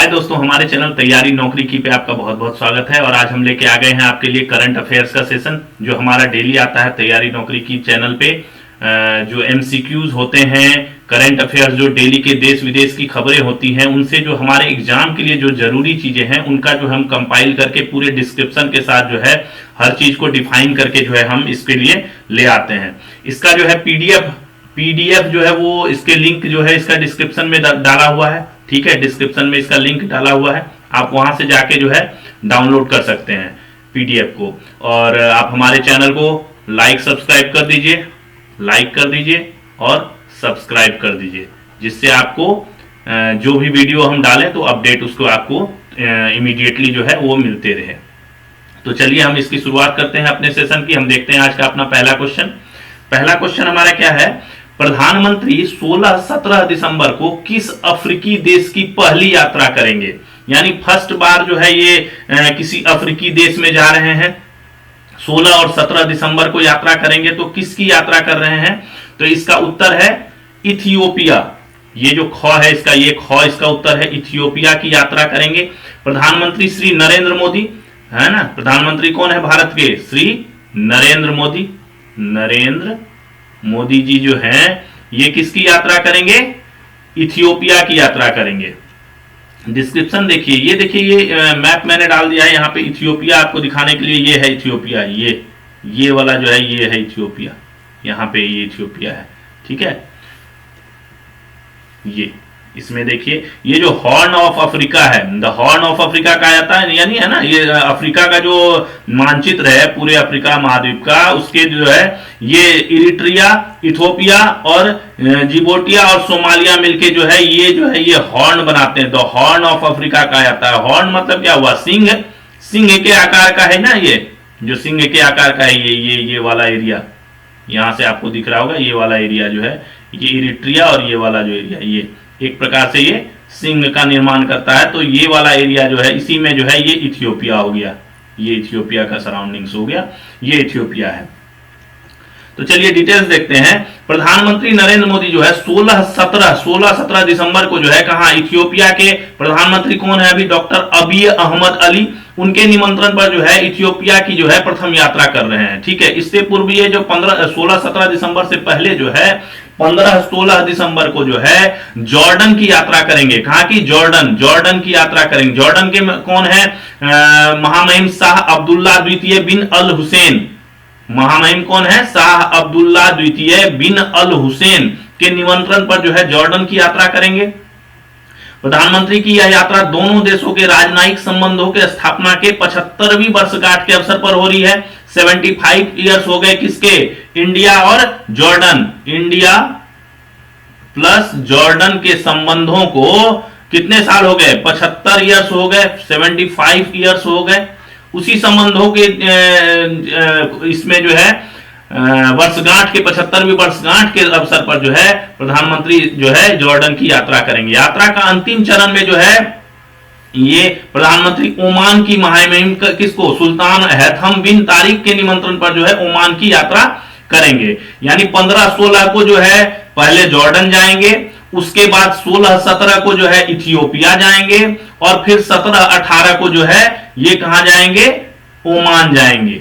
हाय दोस्तों, हमारे चैनल तैयारी नौकरी की पे आपका बहुत बहुत स्वागत है। और आज हम लेके आ गए हैं आपके लिए करंट अफेयर्स का सेशन, जो हमारा डेली आता है तैयारी नौकरी की चैनल पे। जो एमसीक्यूज होते हैं, करंट अफेयर्स, जो डेली के देश विदेश की खबरें होती हैं, उनसे जो हमारे एग्जाम के लिए जो जरूरी चीजें हैं उनका जो हम कंपाइल करके पूरे डिस्क्रिप्शन के साथ जो है हर चीज को डिफाइन करके जो है हम इसके लिए ले आते हैं। इसका जो है पीडीएफ जो है वो इसके लिंक जो है इसका डिस्क्रिप्शन में डाला हुआ है। ठीक है, डिस्क्रिप्शन में इसका लिंक डाला हुआ है, आप वहां से जाके जो है डाउनलोड कर सकते हैं पीडीएफ को। और आप हमारे चैनल को लाइक कर दीजिए और सब्सक्राइब कर दीजिए, जिससे आपको जो भी वीडियो हम डालें तो अपडेट उसको आपको इमीडिएटली जो है वो मिलते रहे। तो चलिए हम इसकी शुरुआत करते हैं अपने सेशन की। हम देखते हैं आज का अपना पहला क्वेश्चन हमारा क्या है। प्रधानमंत्री 16-17 दिसंबर को किस अफ्रीकी देश की पहली यात्रा करेंगे? यानी फर्स्ट बार जो है ये किसी अफ्रीकी देश में जा रहे हैं। 16 और 17 दिसंबर को यात्रा करेंगे, तो किसकी यात्रा कर रहे हैं? तो इसका उत्तर है इथियोपिया। ये जो ख है इसका, ये ख इसका उत्तर है, इथियोपिया की यात्रा करेंगे प्रधानमंत्री श्री नरेंद्र मोदी, है ना। प्रधानमंत्री कौन है भारत के? श्री नरेंद्र मोदी जी जो हैं, ये किसकी यात्रा करेंगे? इथियोपिया की यात्रा करेंगे। डिस्क्रिप्शन देखिए, ये मैप मैंने डाल दिया है यहाँ पे। इथियोपिया आपको दिखाने के लिए, ये है इथियोपिया, ये वाला जो है ये है इथियोपिया, यहाँ पे ये इथियोपिया है। ठीक है, ये इसमें देखिए, ये जो हॉर्न ऑफ अफ्रीका है, द हॉर्न ऑफ अफ्रीका कहा जाता है, यानी है ना, ये अफ्रीका का जो मानचित्र है पूरे अफ्रीका महाद्वीप का, उसके जो है ये इरिट्रिया, इथियोपिया और जिबोटिया और सोमालिया मिलके जो है ये हॉर्न बनाते हैं। द हॉर्न ऑफ अफ्रीका कहा जाता है। हॉर्न मतलब क्या हुआ? सिंह के आकार का है ना, ये जो सिंह के आकार का है, ये वाला एरिया यहां से आपको दिख रहा होगा। ये वाला एरिया जो है ये इरिट्रिया, और ये वाला जो एरिया, ये एक प्रकार से ये सिंह का निर्माण करता है। तो ये वाला एरिया जो है, इसी में जो है ये इथियोपिया हो गया, ये इथियोपिया का सराउंडिंग्स हो गया, ये इथियोपिया है। तो चलिए डिटेल्स देखते हैं। प्रधानमंत्री नरेंद्र मोदी जो है 16-17 दिसंबर को जो है कहां? इथियोपिया के प्रधानमंत्री कौन है अभी? Doctor Abiy Ahmad Ali. उनके निमंत्रण पर जो है इथियोपिया की जो है प्रथम यात्रा कर रहे हैं। ठीक है, इससे पूर्व ये जो 16-17 दिसंबर से पहले जो है 15-16 दिसंबर को जो है जॉर्डन की यात्रा करेंगे। कहां की? जॉर्डन की यात्रा करेंगे। जॉर्डन के कौन है? महामहिम शाह अब्दुल्ला द्वितीय बिन अल हुसैन। महामहिम कौन है? शाह अब्दुल्ला द्वितीय बिन अल हुसैन के निमंत्रण पर जो है जॉर्डन की यात्रा करेंगे। प्रधानमंत्री की यह यात्रा दोनों देशों के राजनयिक संबंधों के स्थापना के 75वीं वर्षगांठ के अवसर पर हो रही है। 75 ईयर्स हो गए किसके? इंडिया और जॉर्डन, इंडिया प्लस जॉर्डन के संबंधों को कितने साल हो गए? 75 ईयर्स हो गए, 75 ईयर्स हो गए। उसी संबंधों के इसमें जो है वर्षगांठ के 75वीं वर्षगांठ के अवसर पर जो है प्रधानमंत्री जो है जॉर्डन की यात्रा करेंगे। यात्रा का अंतिम चरण में जो है ये प्रधानमंत्री ओमान की महामहिम किसको? सुल्तान हैथम बिन तारिक के निमंत्रण पर जो है ओमान की यात्रा करेंगे। यानी 15-16 को जो है पहले जॉर्डन जाएंगे, उसके बाद 16-17 को जो है इथियोपिया जाएंगे, और फिर 17-18 को जो है ये कहां जाएंगे? ओमान जाएंगे।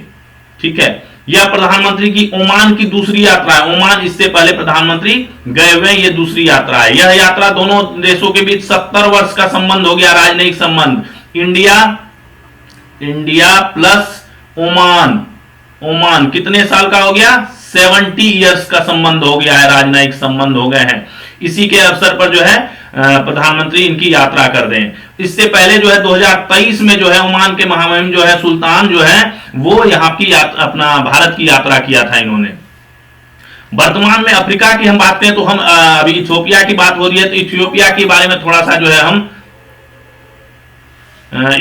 ठीक है, यह प्रधानमंत्री की ओमान की दूसरी यात्रा है। ओमान इससे पहले प्रधानमंत्री गए हुए, ये दूसरी यात्रा है। यह यात्रा दोनों देशों के बीच 70 वर्ष का संबंध हो गया, राजनयिक संबंध। इंडिया प्लस ओमान कितने साल का हो गया? 70 ईयर्स का संबंध हो गया है, राजनयिक संबंध हो गए हैं। इसी के अवसर पर जो है प्रधानमंत्री इनकी यात्रा कर रहे हैं। इससे पहले जो है 2023 में जो है ओमान के महामहिम जो है सुल्तान जो है वो यहाँ की अपना भारत की यात्रा किया था इन्होंने। वर्तमान में अफ्रीका की हम बात करें तो हम अभी इथियोपिया की बात हो रही है, तो इथियोपिया के बारे में थोड़ा सा जो है हम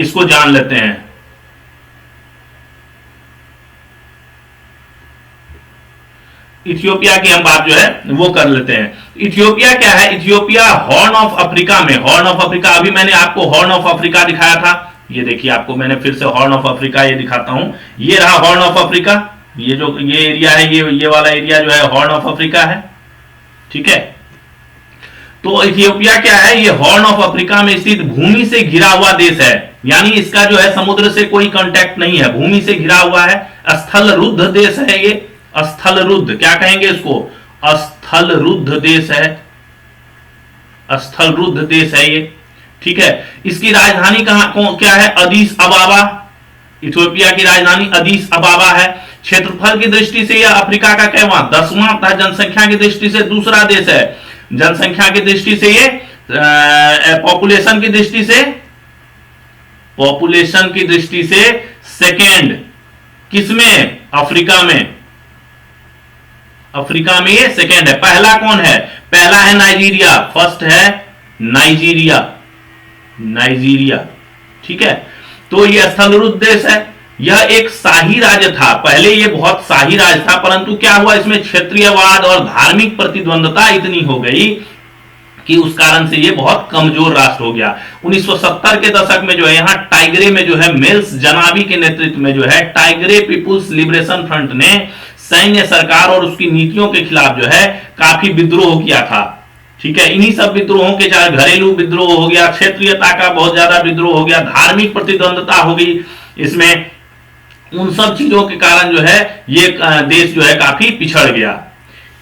इसको जान लेते हैं। इथियोपिया की हम बात जो है वो कर लेते हैं। इथियोपिया क्या है? इथियोपिया हॉर्न ऑफ अफ्रीका में, हॉर्न ऑफ अफ्रीका, अभी मैंने आपको हॉर्न ऑफ अफ्रीका दिखाया था। ये देखिए, आपको मैंने फिर से हॉर्न ऑफ अफ्रीका ये दिखाता हूं। ये रहा हॉर्न ऑफ अफ्रीका, ये जो ये एरिया है, ये वाला एरिया जो है हॉर्न ऑफ अफ्रीका है। ठीक है, तो इथियोपिया क्या है, ये हॉर्न ऑफ अफ्रीका में स्थित भूमि से घिरा हुआ देश है, यानी इसका जो है समुद्र से कोई कांटेक्ट नहीं है, भूमि से घिरा हुआ है, स्थल रुद्ध देश है ये, स्थल रुद्ध क्या कहेंगे इसको, स्थल रुद्ध देश है, स्थल रुद्ध देश है ये, ठीक है। इसकी राजधानी कहां क्या है, अदीस अबाबा, इथियोपिया की राजधानी अदीस अबाबा है। क्षेत्रफल की दृष्टि से यह अफ्रीका का कहवा 10वां तथा जनसंख्या की दृष्टि से दूसरा देश है, जनसंख्या की दृष्टि से ये, पॉपुलेशन की दृष्टि से, पॉपुलेशन की दृष्टि से सेकेंड, किसमें, अफ्रीका में, अफ्रीका में ये सेकेंड है। पहला कौन है, पहला है नाइजीरिया, फर्स्ट है नाइजीरिया, नाइजीरिया, ठीक है। तो ये स्थलरुद्ध देश है, यह एक शाही राज्य था, पहले ये बहुत शाही राज्य था, परंतु क्या हुआ, इसमें क्षेत्रीयवाद और धार्मिक प्रतिद्वंदता इतनी हो गई कि उस कारण से ये बहुत कमजोर राष्ट्र हो गया। 1970 के दशक में जो है यहाँ टाइग्रे में जो है मेल्स जनाबी के नेतृत्व में जो है टाइग्रे पीपुल्स लिबरेशन फ्रंट ने सैन्य सरकार और उसकी नीतियों के खिलाफ जो है काफी विद्रोह किया था, ठीक है। इन्हीं सब विद्रोहों के, चाहे घरेलू विद्रोह हो गया, क्षेत्रीयता का बहुत ज्यादा विद्रोह हो गया, धार्मिक प्रतिद्वंदता हो गई इसमें, उन सब चीजों के कारण जो है ये देश जो है काफी पिछड़ गया।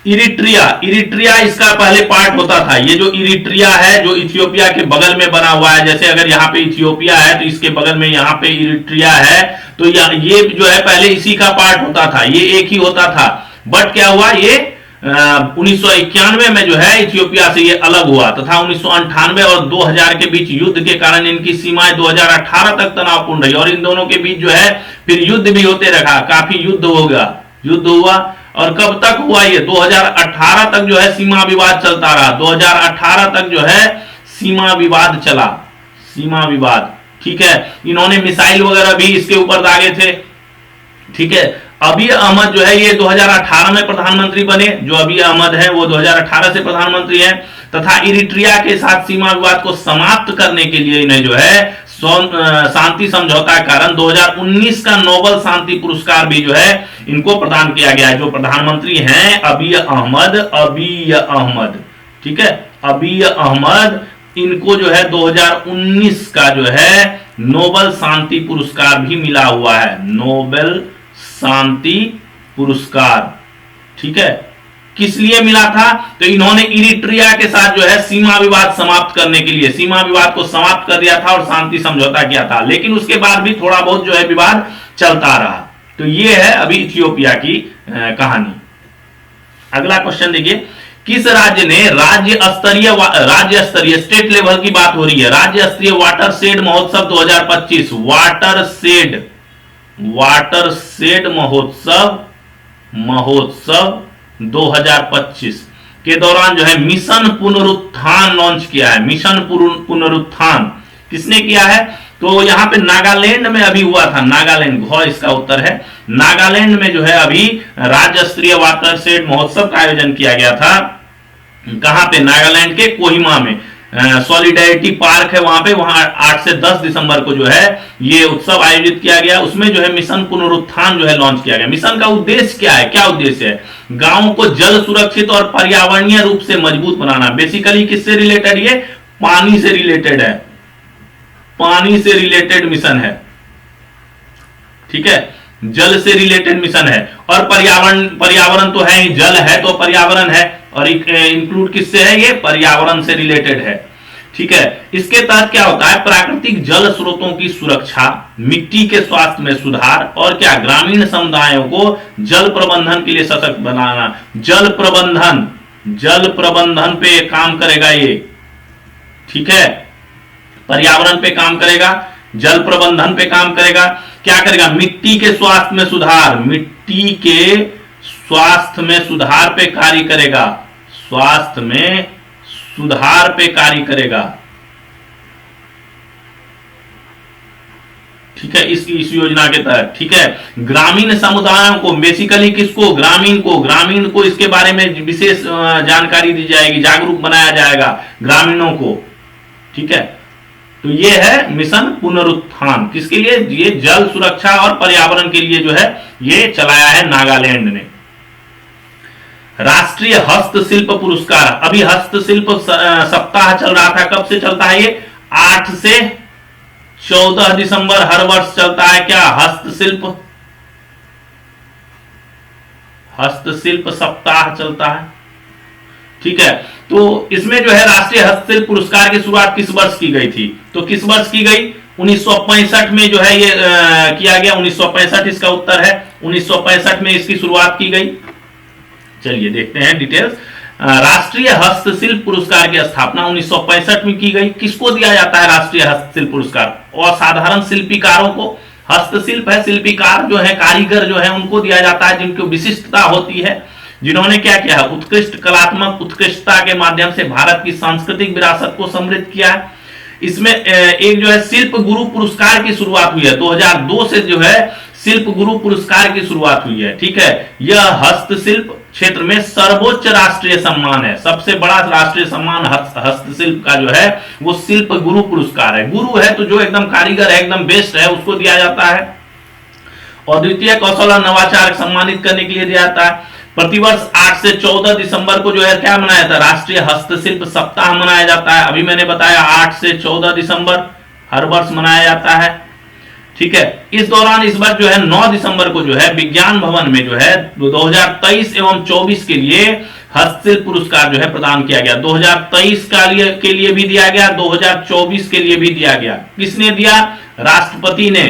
इरिट्रिया, इरिट्रिया इसका पहले पार्ट होता था, ये जो इरिट्रिया है जो इथियोपिया के बगल में बना हुआ है, जैसे अगर यहाँ पे इथियोपिया है तो इसके बगल में यहाँ पे इरिट्रिया है, तो ये जो है पहले इसी का पार्ट होता था, ये एक ही होता था। बट क्या हुआ, ये 1991 में जो है इथियोपिया से ये अलग हुआ तथा 1998 और 2000 के बीच युद्ध के कारण इनकी सीमाएं 2018 तक तनावपूर्ण रही और इन दोनों के बीच जो है फिर युद्ध भी होते रहा, काफी युद्ध होगा, युद्ध हुआ। और कब तक हुआ ये, 2018 तक जो है सीमा विवाद चलता रहा, 2018 तक जो है सीमा विवाद चला, सीमा विवाद, ठीक है। इन्होंने मिसाइल वगैरह भी इसके ऊपर दागे थे, ठीक है। अबी अहमद जो है ये 2018 में प्रधानमंत्री बने, जो अबी अहमद है वो 2018 से प्रधानमंत्री है, तथा इरिट्रिया के साथ सीमा विवाद को समाप्त करने के लिए इन्हें जो है शांति समझौता के कारण 2019 का नोबेल शांति पुरस्कार भी जो है इनको प्रदान किया गया है। जो प्रधानमंत्री हैं अबी अहमद, अबी अहमद, ठीक है, अबी अहमद, इनको जो है 2019 का जो है नोबेल शांति पुरस्कार भी मिला हुआ है, नोबेल शांति पुरस्कार, ठीक है। किस लिए मिला था, तो इन्होंने इरिट्रिया के साथ जो है सीमा विवाद समाप्त करने के लिए सीमा विवाद को समाप्त कर दिया था और शांति समझौता किया था, लेकिन उसके बाद भी थोड़ा बहुत जो है विवाद चलता रहा। तो ये है अभी इथियोपिया की कहानी। अगला क्वेश्चन देखिए, किस राज्य ने राज्य स्तरीय स्टेट लेवल की बात हो रही है, राज्य स्तरीय वाटर शेड महोत्सव 2025, वाटर शेड महोत्सव 2025 के दौरान जो है मिशन पुनरुत्थान लॉन्च किया है। मिशन पुनरुत्थान किसने किया है, तो यहां पे नागालैंड में अभी हुआ था, नागालैंड, घ इसका उत्तर है, नागालैंड में जो है अभी राज्य स्तरीय वाटर शेड महोत्सव का आयोजन किया गया था। कहां पे, नागालैंड के कोहिमा में सॉलिडेरिटी पार्क है वहां पे, वहां 8 से 10 दिसंबर को जो है ये उत्सव आयोजित किया गया। उसमें जो है मिशन पुनरुत्थान जो है लॉन्च किया गया। मिशन का उद्देश्य क्या है, क्या उद्देश्य है, गांवों को जल सुरक्षित और पर्यावरणीय रूप से मजबूत बनाना। बेसिकली किससे रिलेटेड, ये पानी से रिलेटेड है, पानी से रिलेटेड मिशन है, ठीक है, जल से रिलेटेड मिशन है। और पर्यावरण तो है ही, जल है तो पर्यावरण है, और इंक्लूड किससे है, ये पर्यावरण से रिलेटेड है, ठीक है। इसके तहत क्या होता है, प्राकृतिक जल स्रोतों की सुरक्षा, मिट्टी के स्वास्थ्य में सुधार, और क्या, ग्रामीण समुदायों को जल प्रबंधन के लिए सशक्त बनाना। जल प्रबंधन पे काम करेगा ये, ठीक है, पर्यावरण पे काम करेगा, जल प्रबंधन पे काम करेगा। क्या करेगा, मिट्टी के स्वास्थ्य में सुधार, मिट्टी के स्वास्थ्य में सुधार पे कार्य करेगा, स्वास्थ्य में सुधार पे कार्य करेगा, ठीक है, इस योजना के तहत, ठीक है। ग्रामीण समुदायों को, बेसिकली किसको, ग्रामीण को इसके बारे में विशेष जानकारी दी जाएगी, जागरूक बनाया जाएगा ग्रामीणों को, ठीक है। तो ये है मिशन पुनरुत्थान, किसके लिए, ये जल सुरक्षा और पर्यावरण के लिए जो है ये चलाया है नागालैंड ने। राष्ट्रीय हस्तशिल्प पुरस्कार। अभी हस्तशिल्प सप्ताह चल रहा था, कब से चलता है ये? 8 से 14 दिसंबर हर वर्ष चलता है क्या? हस्तशिल्प सप्ताह चलता है, ठीक है। तो इसमें जो है राष्ट्रीय हस्तशिल्प पुरस्कार की शुरुआत किस वर्ष की गई थी? तो किस वर्ष की गई? 1965 में जो है ये किया गया। 1965 इसका उत्तर है, 1965 में इसकी शुरुआत की गई। चलिए देखते हैं डिटेल्स। राष्ट्रीय हस्तशिल्प पुरस्कार की स्थापना 1965 में की गई। किसको दिया जाता है राष्ट्रीय हस्तशिल्प पुरस्कार? असाधारण शिल्पीकारों को। हस्तशिल्प है, शिल्पीकार जो है, कारीगर जो है, उनको दिया जाता है जिनकी विशिष्टता होती है, जिन्होंने क्या किया है? उत्कृष्ट कलात्मक उत्कृष्टता के माध्यम से भारत की सांस्कृतिक विरासत को समृद्ध किया है। इसमें एक जो है शिल्प गुरु पुरस्कार की शुरुआत हुई है। 2002 से जो है शिल्प गुरु पुरस्कार की शुरुआत हुई है, ठीक है। यह हस्तशिल्प क्षेत्र में सर्वोच्च राष्ट्रीय सम्मान है। सबसे बड़ा राष्ट्रीय सम्मान हस्तशिल्प का जो है वो शिल्प गुरु पुरस्कार है। गुरु है तो जो एकदम कारीगर है, एकदम बेस्ट है, उसको दिया जाता है। और द्वितीय कौशल और नवाचार सम्मानित करने के लिए दिया जाता है। प्रतिवर्ष 8 से 14 दिसंबर को जो है क्या मनाया जाता है? राष्ट्रीय हस्तशिल्प सप्ताह मनाया जाता है। अभी मैंने बताया 8 से 14 दिसंबर हर वर्ष मनाया जाता है, ठीक है। इस दौरान इस बार जो है 9 दिसंबर को जो है विज्ञान भवन में जो है 2023 एवं 24 के लिए हस्तशिल्प पुरस्कार जो है प्रदान किया गया। 2023 के लिए भी दिया गया, 2024 के लिए भी दिया गया। किसने दिया? राष्ट्रपति ने।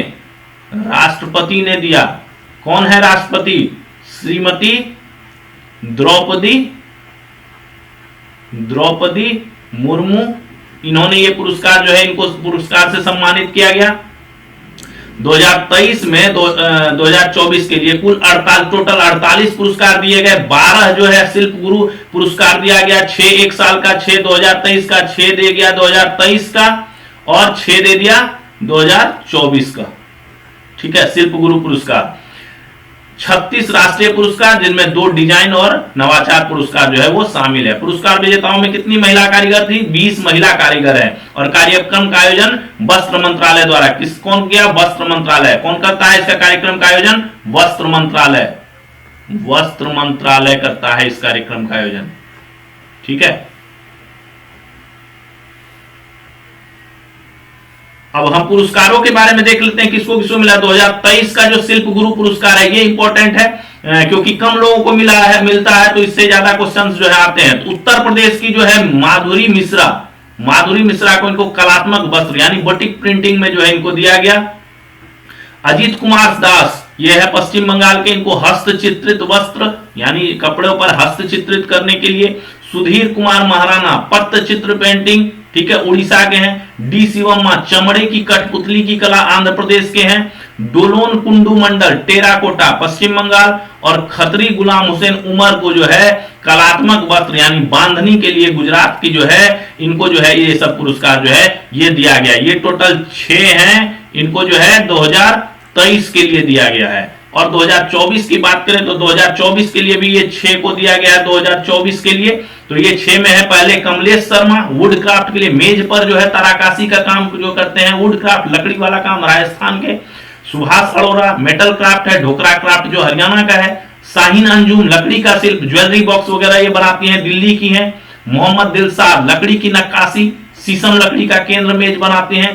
राष्ट्रपति ने दिया। कौन है राष्ट्रपति? श्रीमती द्रौपदी मुर्मू। इन्होंने ये पुरस्कार जो है, इनको पुरस्कार से सम्मानित किया गया। 2023 में 2024 के लिए कुल टोटल 48 पुरस्कार दिए गए। 12 जो है शिल्प गुरु पुरस्कार दिया गया। 6 एक साल का, 6 2023 का, 6 दे गया 2023 का, और 6 दे दिया 2024 का, ठीक है। शिल्प गुरु पुरस्कार 36 राष्ट्रीय पुरस्कार, जिनमें 2 डिजाइन और नवाचार पुरस्कार जो है वो शामिल है। पुरस्कार विजेताओं में कितनी महिला कारीगर थी? 20 महिला कारीगर है। और कार्यक्रम का आयोजन वस्त्र मंत्रालय द्वारा कौन किया? वस्त्र मंत्रालय। कौन करता है इसका कार्यक्रम का आयोजन? वस्त्र मंत्रालय। वस्त्र मंत्रालय करता है इस कार्यक्रम का आयोजन, ठीक है। अब हम पुरस्कारों के बारे में देख लेते हैं, किसको किसको मिला। 2023 का जो शिल्प गुरु पुरस्कार है ये इंपॉर्टेंट है, क्योंकि कम लोगों को मिलता है, तो इससे ज्यादा क्वेश्चंस जो है आते हैं। तो उत्तर प्रदेश की जो है माधुरी मिश्रा को इनको कलात्मक वस्त्र यानी बटिक प्रिंटिंग में जो है इनको दिया गया। अजीत कुमार दास ये है पश्चिम बंगाल के, इनको हस्तचित्रित वस्त्र यानी कपड़ों पर हस्तचित्रित करने के लिए। सुधीर कुमार महाराणा पट्टचित्र पेंटिंग, ठीक है, उड़ीसा के हैं। डी शिवम्मा चमड़े की कठपुतली की कला आंध्र प्रदेश के हैं। डोलोन कुंडू मंडल टेराकोटा पश्चिम बंगाल। और खत्री गुलाम हुसैन उमर को जो है कलात्मक वस्त्र यानी बांधनी के लिए गुजरात की जो है इनको जो है ये सब पुरस्कार जो है ये दिया गया। ये टोटल 6 हैं, इनको जो है 2023 के लिए दिया गया है। और 2024 की बात करें तो 2024 के लिए भी ये 6 को दिया गया है। 2024 के लिए तो ये 6 में है। पहले कमलेश शर्मा वुड क्राफ्ट के लिए, मेज पर जो है तराकासी का काम जो करते हैं, वुड क्राफ्ट लकड़ी वाला काम राजस्थान के। सुभाष अरोरा मेटल क्राफ्ट है, ढोकरा क्राफ्ट जो हरियाणा का है। शाहीन अंजुम लकड़ी का शिल्प, ज्वेलरी बॉक्स वगैरह ये बनाती हैं, दिल्ली की हैं। मोहम्मद दिलसाद लकड़ी की नक्काशी, शीशम लकड़ी का केंद्र मेज बनाते हैं,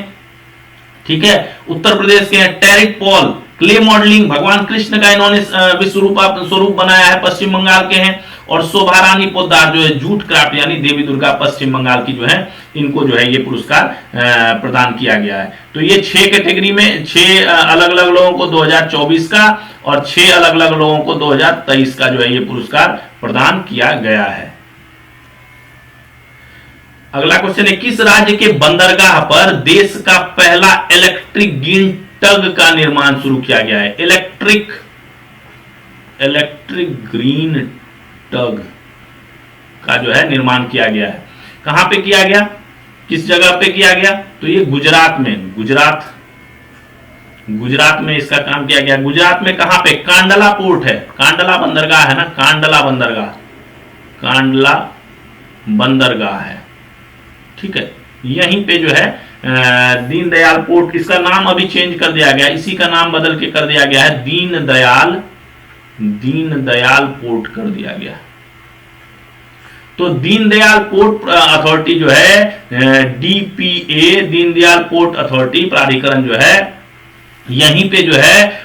ठीक है, उत्तर प्रदेश के हैं। टेरिक पॉल क्ले मॉडलिंग, भगवान कृष्ण का इन्होंने स्वरूप बनाया है, पश्चिम बंगाल के हैं। और शोभा रानी पोद्दार जो है जूट क्राफ्ट यानी देवी दुर्गा पश्चिम बंगाल की जो है इनको जो है ये पुरस्कार प्रदान किया गया है। तो ये 6 कैटेगरी में 6 अलग अलग लोगों को 2024 का और 6 अलग अलग लोगों को 2023 का जो है ये पुरस्कार प्रदान किया गया है। अगला क्वेश्चन है, किस राज्य के बंदरगाह पर देश का पहला इलेक्ट्रिक ग्रीन टग का निर्माण शुरू किया गया है? इलेक्ट्रिक ग्रीन टग का जो है निर्माण किया गया है। कहां पे किया गया, किस जगह पे किया गया? तो ये गुजरात में, गुजरात में इसका काम किया गया। गुजरात में कहां पे? कांडला पोर्ट है, कांडला बंदरगाह है ना, कांडला बंदरगाह है, ठीक है। यहीं पे जो है दीनदयाल पोर्ट, इसका नाम अभी चेंज कर दिया गया, इसी का नाम बदल के कर दिया गया है, दीनदयाल पोर्ट कर दिया गया, तो दीनदयाल पोर्ट अथॉरिटी जो है, डीपीए, दीनदयाल पोर्ट अथॉरिटी प्राधिकरण जो है, यहीं पे जो है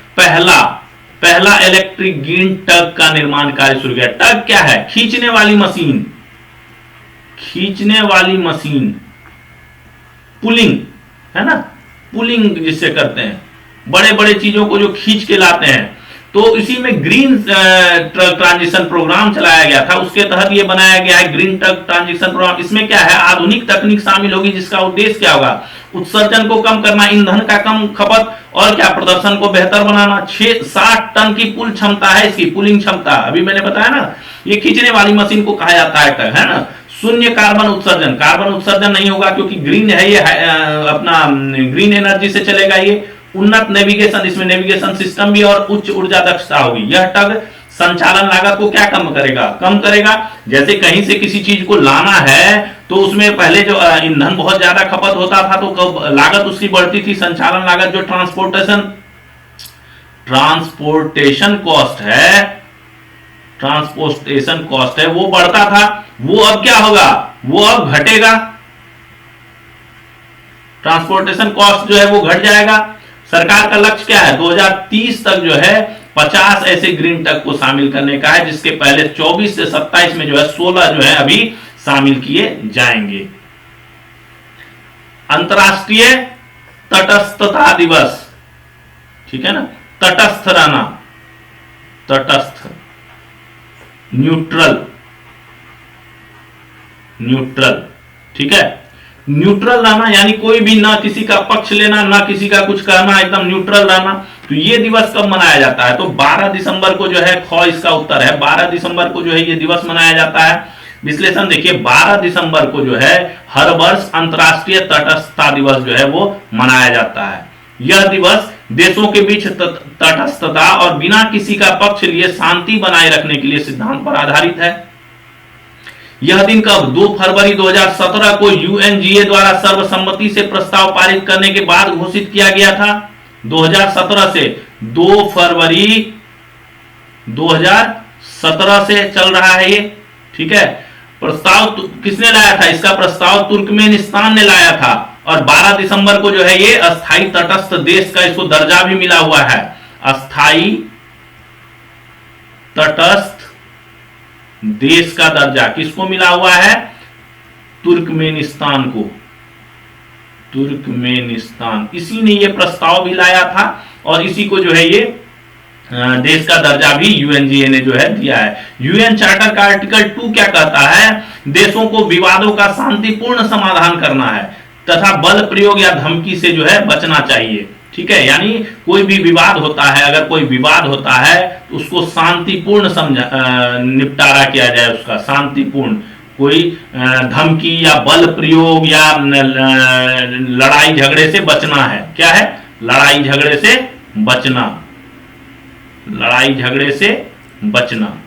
पहला इलेक्ट्रिक ग्रीन टग का निर्माण कार्य शुरू किया। टग क्या है? खींचने वाली मशीन, खींचने वाली मशीन, पुलिंग है ना, पुलिंग जिससे करते हैं, बड़े बड़े चीजों को जो खींच के लाते हैं। तो इसी में ग्रीन ट्रांजिशन प्रोग्राम चलाया गया था, उसके तहत ये बनाया गया है ग्रीन ट्रक ट्रांजिशन प्रोग्राम। इसमें क्या है? आधुनिक तकनीक शामिल होगी, जिसका उद्देश्य क्या होगा? उत्सर्जन को कम करना, ईंधन का कम खपत, और क्या, प्रदर्शन को बेहतर बनाना। 60 टन की पुल क्षमता है इसकी, पुलिंग क्षमता। अभी मैंने बताया ना, ये खींचने वाली मशीन को कहा जाता है टग, है ना। शून्य कार्बन उत्सर्जन, कार्बन उत्सर्जन नहीं होगा क्योंकि ग्रीन है ये, अपना ग्रीन एनर्जी से चलेगा ये। उन्नत नेविगेशन, इसमें नेविगेशन सिस्टम भी, और उच्च ऊर्जा दक्षता होगी। यह टग संचालन लागत को क्या कम करेगा? कम करेगा। जैसे कहीं से किसी चीज को लाना है तो उसमें पहले जो ईंधन बहुत ज्यादा खपत होता था तो लागत उसकी बढ़ती थी। संचालन लागत, जो ट्रांसपोर्टेशन कॉस्ट है वो बढ़ता था, वो अब क्या होगा? वो अब घटेगा। ट्रांसपोर्टेशन कॉस्ट जो है वो घट जाएगा। सरकार का लक्ष्य क्या है? 2030 तक जो है 50 ऐसे ग्रीन टग को शामिल करने का है, जिसके पहले 24 से 27 में जो है 16 जो है अभी शामिल किए जाएंगे। अंतर्राष्ट्रीय तटस्थता दिवस, ठीक है ना, तटस्थ रहना, तटस्थ, न्यूट्रल, ठीक है। न्यूट्रल रहना यानी कोई भी, ना किसी का पक्ष लेना, ना किसी का कुछ कहना, एकदम न्यूट्रल रहना। तो ये दिवस कब मनाया जाता है? तो 12 दिसंबर को जो है, ख इसका उत्तर है, 12 दिसंबर को जो है ये दिवस मनाया जाता है। विश्लेषण देखिए, 12 दिसंबर को जो है हर वर्ष अंतर्राष्ट्रीय तटस्थता दिवस जो है वो मनाया जाता है। यह दिवस देशों के बीच तटस्थता और बिना किसी का पक्ष लिए शांति बनाए रखने के लिए सिद्धांत पर आधारित है। यह दिन कब? 2 फरवरी 2017 को यूएनजीए द्वारा सर्वसम्मति से प्रस्ताव पारित करने के बाद घोषित किया गया था। 2017 से 2 फरवरी 2017 से चल रहा है ये, ठीक है। प्रस्ताव किसने लाया था? इसका प्रस्ताव तुर्कमेनिस्तान ने लाया था, और 12 दिसंबर को जो है ये अस्थाई तटस्थ देश का इसको दर्जा भी मिला हुआ है। अस्थाई तटस्थ देश का दर्जा किसको मिला हुआ है? तुर्कमेनिस्तान को, तुर्कमेनिस्तान। इसी ने ये प्रस्ताव भी लाया था, और इसी को जो है ये देश का दर्जा भी यूएनजीए ने जो है दिया है। यूएन चार्टर का आर्टिकल 2 क्या कहता है? देशों को विवादों का शांतिपूर्ण समाधान करना है तथा बल प्रयोग या धमकी से जो है बचना चाहिए, ठीक है। यानी कोई भी विवाद होता है, अगर कोई विवाद होता है तो उसको शांतिपूर्ण निपटारा किया जाए, उसका शांतिपूर्ण। कोई धमकी या बल प्रयोग या लड़ाई झगड़े से बचना है। क्या है? लड़ाई झगड़े से बचना, लड़ाई झगड़े से बचना।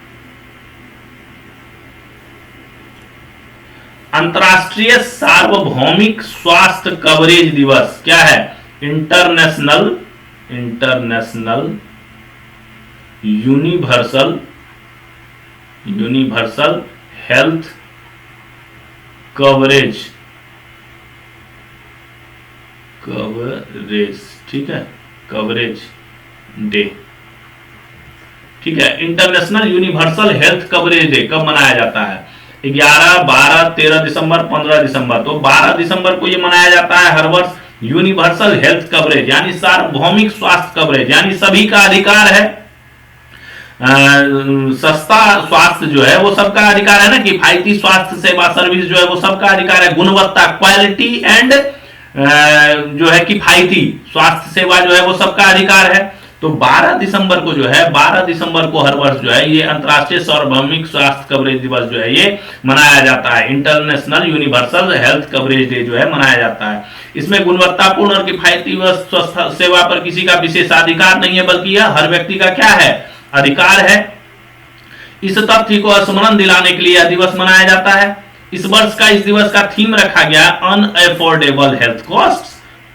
अंतर्राष्ट्रीय सार्वभौमिक स्वास्थ्य कवरेज दिवस क्या है? इंटरनेशनल यूनिवर्सल हेल्थ कवरेज, ठीक है, कवरेज डे, ठीक है। International universal health coverage day कब मनाया जाता है? 11, 12, 13 दिसंबर, 15 दिसंबर। तो 12 दिसंबर को यह मनाया जाता है हर वर्ष। यूनिवर्सल हेल्थ कवरेज यानी सार्वभौमिक स्वास्थ्य कवरेज, यानी सभी का अधिकार है। सस्ता स्वास्थ्य जो है वो सबका अधिकार है ना, किफायती स्वास्थ्य सेवा सर्विस जो है वो सबका अधिकार है। गुणवत्ता, क्वालिटी एंड जो है किफायती स्वास्थ्य सेवा जो है वो सबका अधिकार है। तो 12 दिसंबर को जो है, 12 दिसंबर को हर वर्ष जो है ये अंतर्राष्ट्रीय सार्वभौमिक स्वास्थ्य कवरेज दिवस जो है ये मनाया जाता है। International universal health coverage day जो है मनाया जाता है। इसमें गुणवत्तापूर्ण और किफायती स्वास्थ्य सेवा पर किसी का विशेषाधिकार नहीं है, बल्कि यह हर व्यक्ति का क्या है? अधिकार है। इस तथ्य को स्मरण दिलाने के लिए यह दिवस मनाया जाता है। इस वर्ष का इस दिवस का थीम रखा गया unaffordable health cost,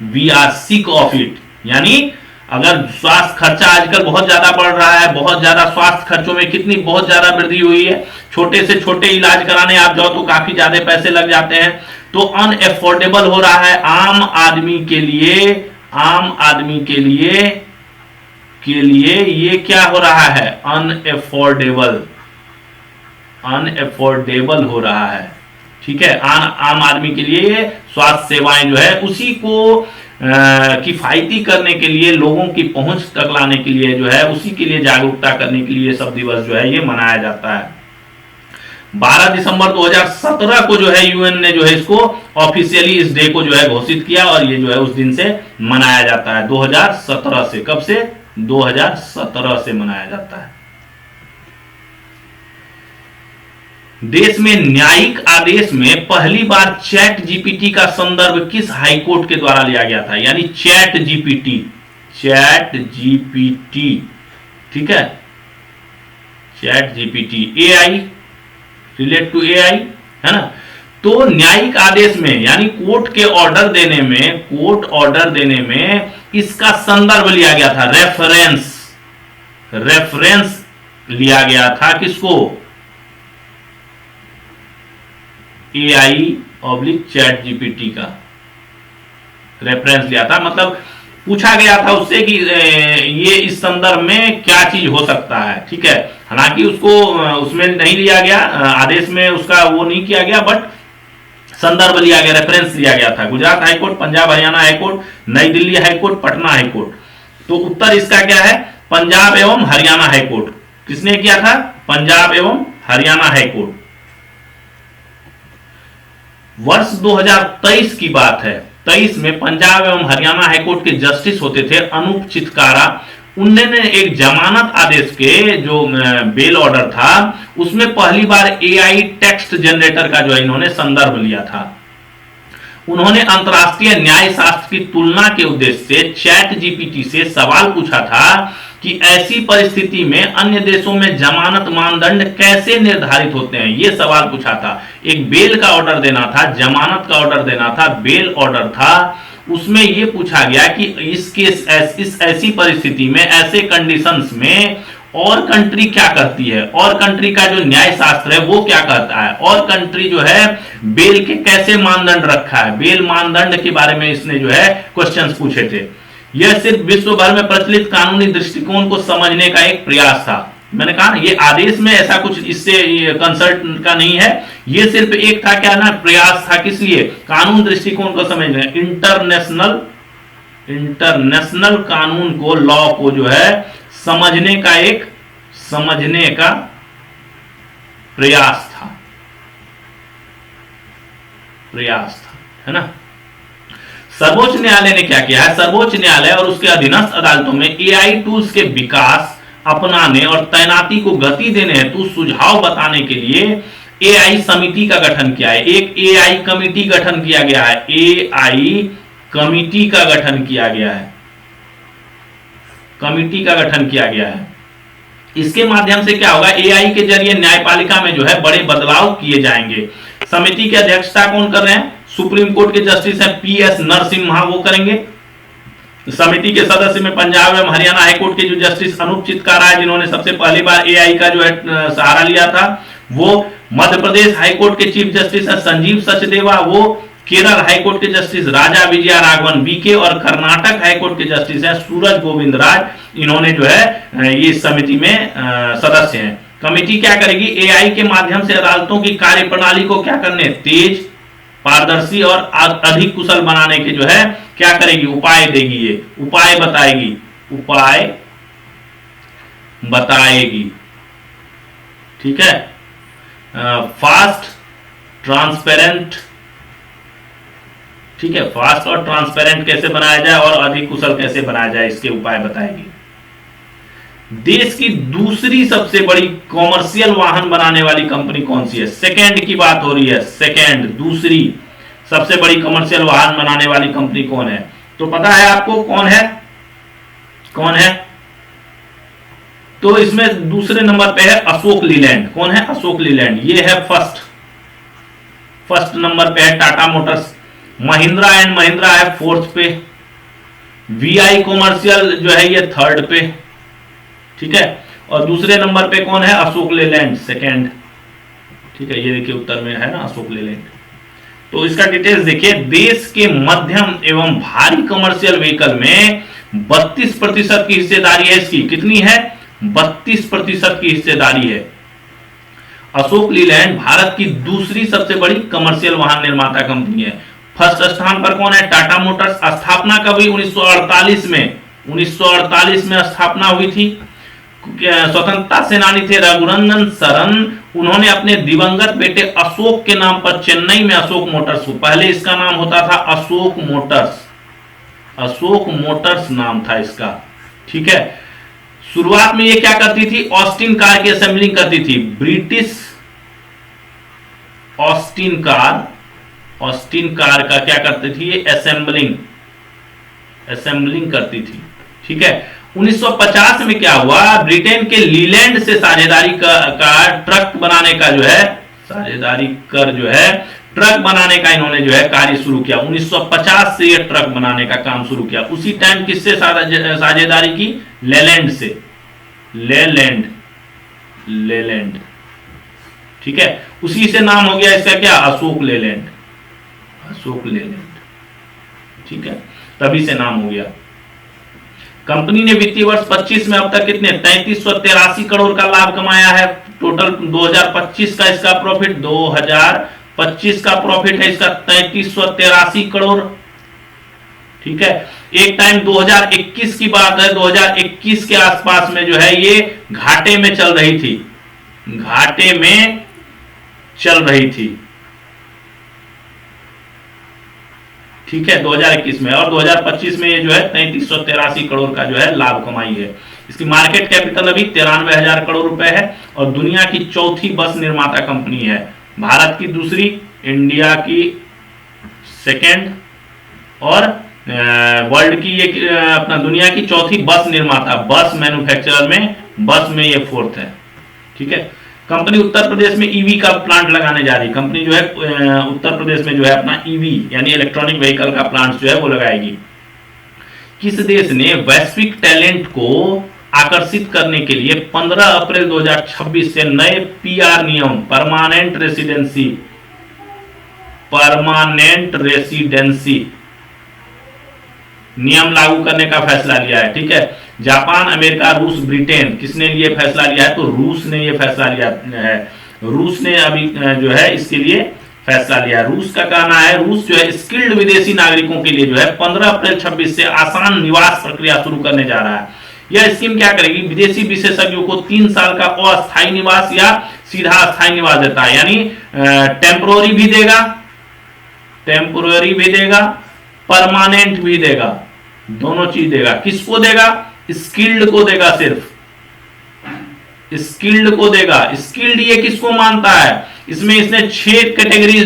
we are sick of it. यानी अगर स्वास्थ्य खर्चा आजकल बहुत ज्यादा बढ़ रहा है, बहुत ज्यादा स्वास्थ्य खर्चों में कितनी बहुत ज्यादा वृद्धि हुई है, छोटे से छोटे इलाज कराने आप जाओ तो काफी ज्यादा पैसे लग जाते हैं, तो अनएफोर्डेबल हो रहा है आम आदमी के लिए, आम आदमी के लिए ये क्या हो रहा है, अनएफोर्डेबल, अनएफोर्डेबल हो रहा है। ठीक है, आम आदमी के लिए स्वास्थ्य सेवाएं जो है उसी को किफायती करने के लिए, लोगों की पहुंच तक लाने के लिए जो है, उसी के लिए जागरूकता करने के लिए सब दिवस जो है ये मनाया जाता है। 12 दिसंबर 2017 को जो है यूएन ने जो है इसको ऑफिशियली इस डे को जो है घोषित किया और ये जो है उस दिन से मनाया जाता है। 2017 से, कब से, 2017 से मनाया जाता है। देश में न्यायिक आदेश में पहली बार चैट जीपीटी का संदर्भ किस हाईकोर्ट के द्वारा लिया गया था, यानी चैट जीपीटी, चैट जीपीटी, ठीक है, chat GPT, AI, relate to AI, है ना। तो न्यायिक आदेश में यानी कोर्ट के ऑर्डर देने में, कोर्ट ऑर्डर देने में इसका संदर्भ लिया गया था, रेफरेंस, रेफरेंस लिया गया था किसको, एआई ऑब्लिक चैट जीपीटी का रेफरेंस लिया था, मतलब पूछा गया था उससे कि ये इस संदर्भ में क्या चीज हो सकता है। ठीक है, हालांकि उसको उसमें नहीं लिया गया, आदेश में उसका वो नहीं किया गया, बट संदर्भ लिया गया, रेफरेंस लिया गया था। गुजरात हाईकोर्ट, पंजाब हरियाणा हाईकोर्ट, नई दिल्ली हाईकोर्ट, पटना हाईकोर्ट। तो उत्तर इसका क्या है, पंजाब एवं हरियाणा हाईकोर्ट। किसने किया था, पंजाब एवं हरियाणा हाईकोर्ट। वर्ष 2023 की बात है, 23 में पंजाब एवं हरियाणा हाईकोर्ट के जस्टिस होते थे अनूप चितकारा। उन्होंने एक जमानत आदेश के जो बेल ऑर्डर था उसमें पहली बार एआई टेक्स्ट जनरेटर का जो है इन्होंने संदर्भ लिया था। उन्होंने अंतरराष्ट्रीय न्याय शास्त्र की तुलना के उद्देश्य से चैट जीपीटी से सवाल पूछा था कि ऐसी परिस्थिति में अन्य देशों में जमानत मानदंड कैसे निर्धारित होते हैं, यह सवाल पूछा था। एक बेल का ऑर्डर देना था, जमानत का ऑर्डर देना था, बेल ऑर्डर था, उसमें यह पूछा गया कि इस ऐसी परिस्थिति में, ऐसे कंडीशंस में और कंट्री क्या करती है, और कंट्री का जो न्याय शास्त्र है वो क्या कहता है, और कंट्री जो है बेल के कैसे मानदंड रखा है, बेल मानदंड के बारे में इसने जो है क्वेश्चंस पूछे थे। यह सिर्फ विश्व भर में प्रचलित कानूनी दृष्टिकोण को समझने का एक प्रयास था। मैंने कहा ये आदेश में ऐसा कुछ इससे कंसल्ट का नहीं है, ये सिर्फ एक था क्या ना, प्रयास था, किस लिए, कानून दृष्टिकोण को समझने, इंटरनेशनल कानून को, लॉ को जो है समझने का प्रयास था, है ना। सर्वोच्च न्यायालय ने क्या किया है, सर्वोच्च न्यायालय और उसके अधीनस्थ अदालतों में एआई टूल्स के विकास, अपनाने और तैनाती को गति देने हेतु सुझाव बताने के लिए एआई समिति का गठन किया है। एक एआई कमिटी गठन किया गया है, एआई कमिटी का गठन किया गया है, कमिटी का गठन किया गया है। इसके माध्यम से क्या होगा, एआई के जरिए न्यायपालिका में जो है बड़े बदलाव किए जाएंगे। समिति की अध्यक्षता कौन कर रहे हैं, सुप्रीम कोर्ट के जस्टिस हैं पीएस नरसिम्हा, वो करेंगे। समिति के सदस्य में पंजाब एवं हरियाणा हाईकोर्ट के जो जस्टिस अनूप चितकारा है, जिन्होंने सबसे पहली बार एआई का जो है सहारा लिया था, वो मध्य प्रदेश हाईकोर्ट के चीफ जस्टिस है संजीव सचदेवा, वो केरल हाईकोर्ट के जस्टिस राजा विजया राघवन बीके, और कर्नाटक हाईकोर्ट के जस्टिस है सूरज गोविंद राज। इन्होंने जो है ये समिति में सदस्य हैं। कमेटी क्या करेगी, एआई के माध्यम से अदालतों की कार्यप्रणाली को क्या करने, तेज, पारदर्शी और अधिक कुशल बनाने के जो है क्या करेगी, उपाय देगी, ये उपाय बताएगी। ठीक है, फास्ट, ट्रांसपेरेंट, ठीक है, फास्ट और ट्रांसपेरेंट कैसे बनाया जाए और अधिक कुशल कैसे बनाया जाए, इसके उपाय बताएगी। देश की दूसरी सबसे बड़ी कॉमर्शियल वाहन बनाने वाली कंपनी कौन सी है, सेकेंड की बात हो रही है, सेकेंड, दूसरी सबसे बड़ी कमर्शियल वाहन बनाने वाली कंपनी कौन है, तो पता है आपको कौन है, तो इसमें दूसरे नंबर पे है अशोक लीलैंड। कौन है, अशोक लीलैंड, ये है फर्स्ट नंबर पे है टाटा मोटर्स। महिंद्रा एंड महिंद्रा है फोर्थ पे, VI कॉमर्शियल जो है ये थर्ड पे, ठीक है। और दूसरे नंबर पे कौन है, अशोक लेलैंड सेकंड, ठीक है। ये देखिए उत्तर में है ना अशोक लेलैंड। तो इसका डिटेल्स देखिए, देश के मध्यम एवं भारी कमर्शियल व्हीकल में 32% की हिस्सेदारी है इसकी, कितनी है, 32% की हिस्सेदारी है। अशोक लीलैंड भारत की दूसरी सबसे बड़ी कमर्शियल वाहन निर्माता कंपनी है। फर्स्ट स्थान पर कौन है, टाटा मोटर्स। स्थापना कभी 1948 में, 1948 में स्थापना हुई थी। स्वतंत्रता सेनानी थे रघुनंदन शरण, उन्होंने अपने दिवंगत बेटे अशोक के नाम पर चेन्नई में अशोक मोटर्स को, पहले इसका नाम होता था अशोक मोटर्स, अशोक मोटर्स नाम था इसका, ठीक है। शुरुआत में ये क्या करती थी, ऑस्टिन कार की असेंबलिंग करती थी। British Austin car, Austin car का क्या करती थी, ये असेंबलिंग, असेंबलिंग करती थी, ठीक है। 1950 में क्या हुआ, ब्रिटेन के लीलैंड से साझेदारी का ट्रक बनाने का जो है, साझेदारी कर जो है ट्रक बनाने का इन्होंने जो है कार्य शुरू किया। 1950 से ये ट्रक बनाने का काम शुरू किया। उसी टाइम किससे साझेदारी की, लेलैंड से, लेलैंड, लेलैंड, ठीक है। उसी से नाम हो गया इसका क्या, अशोक लेलैंड, अशोक लेलैंड, ठीक है, तभी से नाम हो गया। कंपनी ने वित्तीय वर्ष 25 में अब तक कितने 3383 करोड़ का लाभ कमाया है। टोटल 2025 का इसका प्रॉफिट, 2025 का प्रॉफिट है इसका 3383 करोड़, ठीक है। एक टाइम 2021 की बात है, 2021 के आसपास में जो है ये घाटे में चल रही थी, घाटे में चल रही थी, ठीक है, 2021 में। और 2025 में ये जो है 3383 करोड़ का जो है लाभ कमाई है। इसकी मार्केट कैपिटल अभी 93,000 करोड़ रुपए है और दुनिया की चौथी बस निर्माता कंपनी है। भारत की दूसरी, इंडिया की सेकेंड और वर्ल्ड की ये अपना दुनिया की चौथी बस निर्माता, बस मैन्युफैक्चरर में, बस में ये फोर्थ है, ठीक है। कंपनी उत्तर प्रदेश में ईवी का प्लांट लगाने जा रही, कंपनी जो है उत्तर प्रदेश में जो है अपना ईवी यानी इलेक्ट्रॉनिक व्हीकल का प्लांट जो है वो लगाएगी। किस देश ने वैश्विक टैलेंट को आकर्षित करने के लिए 15 अप्रैल 2026 से नए पीआर नियम, परमानेंट रेसिडेंसी, परमानेंट रेसिडेंसी नियम लागू करने का फैसला लिया है, ठीक है। जापान, अमेरिका, रूस, ब्रिटेन, किसने लिए फैसला लिया है, तो रूस ने ये फैसला लिया है। रूस ने अभी जो है इसके लिए फैसला लिया। रूस का कहना है, रूस जो है स्किल्ड विदेशी नागरिकों के लिए जो है 15 अप्रैल 26 से आसान निवास प्रक्रिया शुरू करने जा रहा है। यह स्कीम क्या करेगी, विदेशी विशेषज्ञों को 3 साल का अस्थायी निवास या सीधा अस्थायी निवास देता है, यानी टेम्पोररी भी देगा, टेम्पोररी भी देगा, परमानेंट भी देगा, दोनों चीज देगा। किसको देगा, स्किल्ड को देगा, सिर्फ स्किल्ड को देगा। स्किल्ड ये किसको मानता है, इसमें इसने 6 कैटेगरी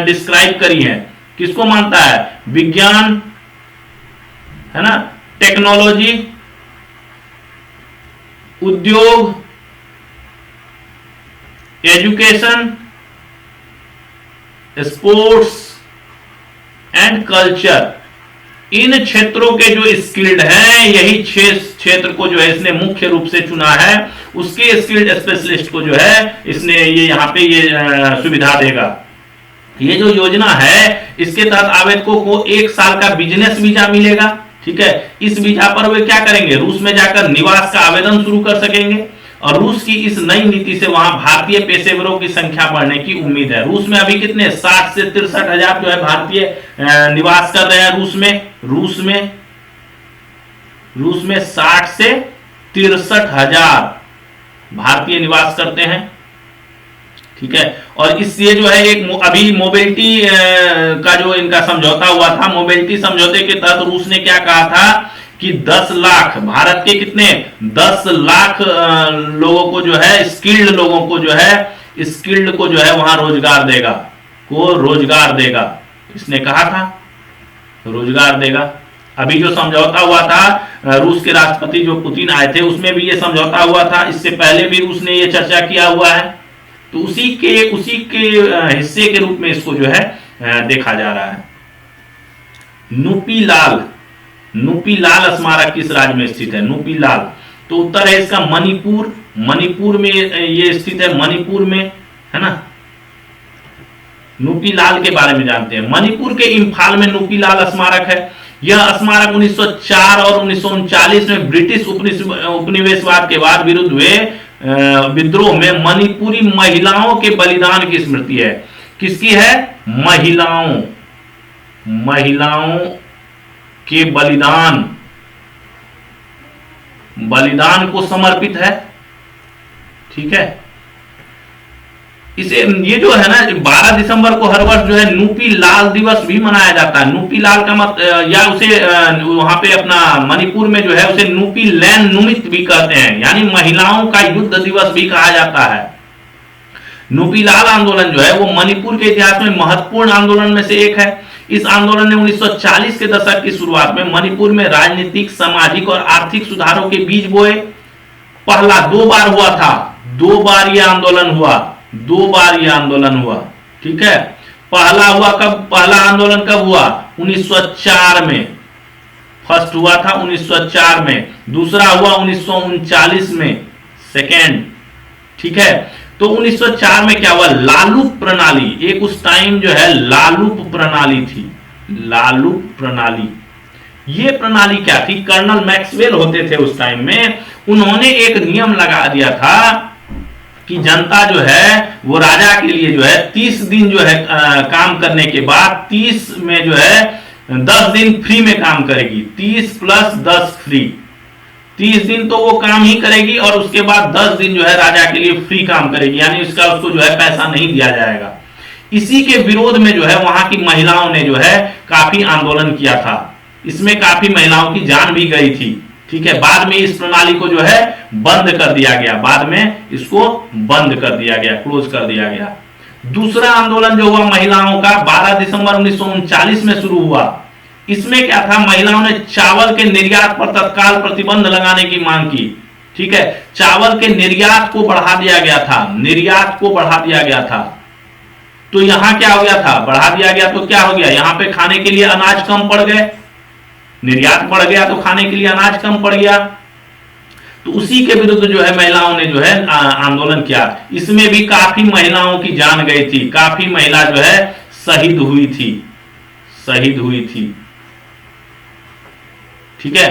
डिस्क्राइब करी है। किसको मानता है, विज्ञान है ना, टेक्नोलॉजी, उद्योग, एजुकेशन, स्पोर्ट्स एंड कल्चर। इन क्षेत्रों के जो स्किल्ड हैं, यही 6 क्षेत्र को जो है इसने मुख्य रूप से चुना है। उसके स्किल्ड स्पेशलिस्ट को जो है इसने ये यहां पे ये सुविधा देगा। ये जो योजना है इसके तहत आवेदकों को 1 साल का बिजनेस वीजा मिलेगा, ठीक है। इस वीजा पर वे क्या करेंगे, रूस में जाकर निवास का आवेदन शुरू कर सकेंगे और रूस की इस नई नीति से वहां भारतीय पेशेवरों की संख्या बढ़ने की उम्मीद है। रूस में अभी कितने 60 से 63 हजार जो है भारतीय निवास कर रहे हैं रूस में 60 से 63 हजार भारतीय निवास करते हैं, ठीक है। और इससे जो है एक अभी मोबिलिटी का जो इनका समझौता हुआ था, मोबिलिटी समझौते के तहत रूस ने क्या कहा था कि 10 लाख भारत के कितने 10 लाख लोगों को जो है स्किल्ड लोगों को जो है स्किल्ड को जो है वहां रोजगार देगा, को रोजगार देगा, इसने कहा था रोजगार देगा। अभी जो समझौता हुआ था रूस के राष्ट्रपति जो पुतिन आए थे उसमें भी ये समझौता हुआ था, इससे पहले भी रूस ने ये चर्चा किया हुआ है। तो उसी के हिस्से के रूप में इसको जो है देखा जा रहा है। नुपी लाल नुपी लाल स्मारक किस राज्य में स्थित है? नुपी लाल। तो उत्तर है इसका मणिपुर। मणिपुर में ये स्थित है, मणिपुर में, है ना। नुपी लाल के बारे में जानते हैं। मणिपुर के इम्फाल में नुपी लाल स्मारक है। यह स्मारक 1904 और 1939 में ब्रिटिश उपनिवेशवाद के बाद विरुद्ध हुए विद्रोह में मणिपुरी महिलाओं के बलिदान की स्मृति है। किसकी है? महिलाओं के बलिदान को समर्पित है। ठीक है। इसे ये जो है ना 12 दिसंबर को हर वर्ष जो है नुपी लाल दिवस भी मनाया जाता है। नुपी लाल का मत या उसे वहां पे अपना मणिपुर में जो है उसे नुपी लैन नुमित भी कहते हैं, यानी महिलाओं का युद्ध दिवस भी कहा जाता है। नुपी लाल आंदोलन जो है वो मणिपुर के इतिहास में महत्वपूर्ण आंदोलन में से एक है। इस आंदोलन ने 1940 के दशक की शुरुआत में मणिपुर में राजनीतिक, सामाजिक और आर्थिक सुधारों के बीज बोए। पहला 2 बार हुआ था, 2 बार यह आंदोलन हुआ। ठीक है। पहला आंदोलन कब हुआ? 1904 में। फर्स्ट हुआ था 1904 में, दूसरा हुआ 1939 में, सेकेंड। ठीक है। तो 1904 में क्या हुआ? लालूप प्रणाली, एक उस टाइम जो है लालूप प्रणाली थी। लालूप प्रणाली, ये प्रणाली क्या थी? कर्नल मैक्सवेल होते थे उस टाइम में। उन्होंने एक नियम लगा दिया था कि जनता जो है वो राजा के लिए जो है 30 दिन जो है काम करने के बाद 30 में जो है 10 दिन फ्री में काम करेगी। 30 + 10 फ्री। 30 दिन तो वो काम ही करेगी और उसके बाद 10 दिन जो है राजा के लिए फ्री काम करेगी, यानी उसको जो है पैसा नहीं दिया जाएगा। इसी के विरोध में जो है वहां की महिलाओं ने जो है काफी आंदोलन किया था। इसमें काफी महिलाओं की जान भी गई थी। ठीक है। बाद में इस प्रणाली को जो है बंद कर दिया गया, बाद में इसको बंद कर दिया गया, क्लोज कर दिया गया। दूसरा आंदोलन जो हुआ महिलाओं का 12 दिसंबर 1939 में शुरू हुआ। इसमें क्या था? महिलाओं ने चावल के निर्यात पर तत्काल प्रतिबंध लगाने की मांग की। ठीक है। चावल के निर्यात को बढ़ा दिया गया था। तो यहां क्या हो गया था? बढ़ा दिया गया तो क्या हो गया? यहां पे खाने के लिए अनाज कम पड़ गए, निर्यात बढ़ गया तो खाने के लिए अनाज कम पड़ गया। तो उसी के विरुद्ध जो है महिलाओं ने जो है आंदोलन किया। इसमें भी काफी महिलाओं की जान गई थी, काफी महिला जो है शहीद हुई थी। ठीक है।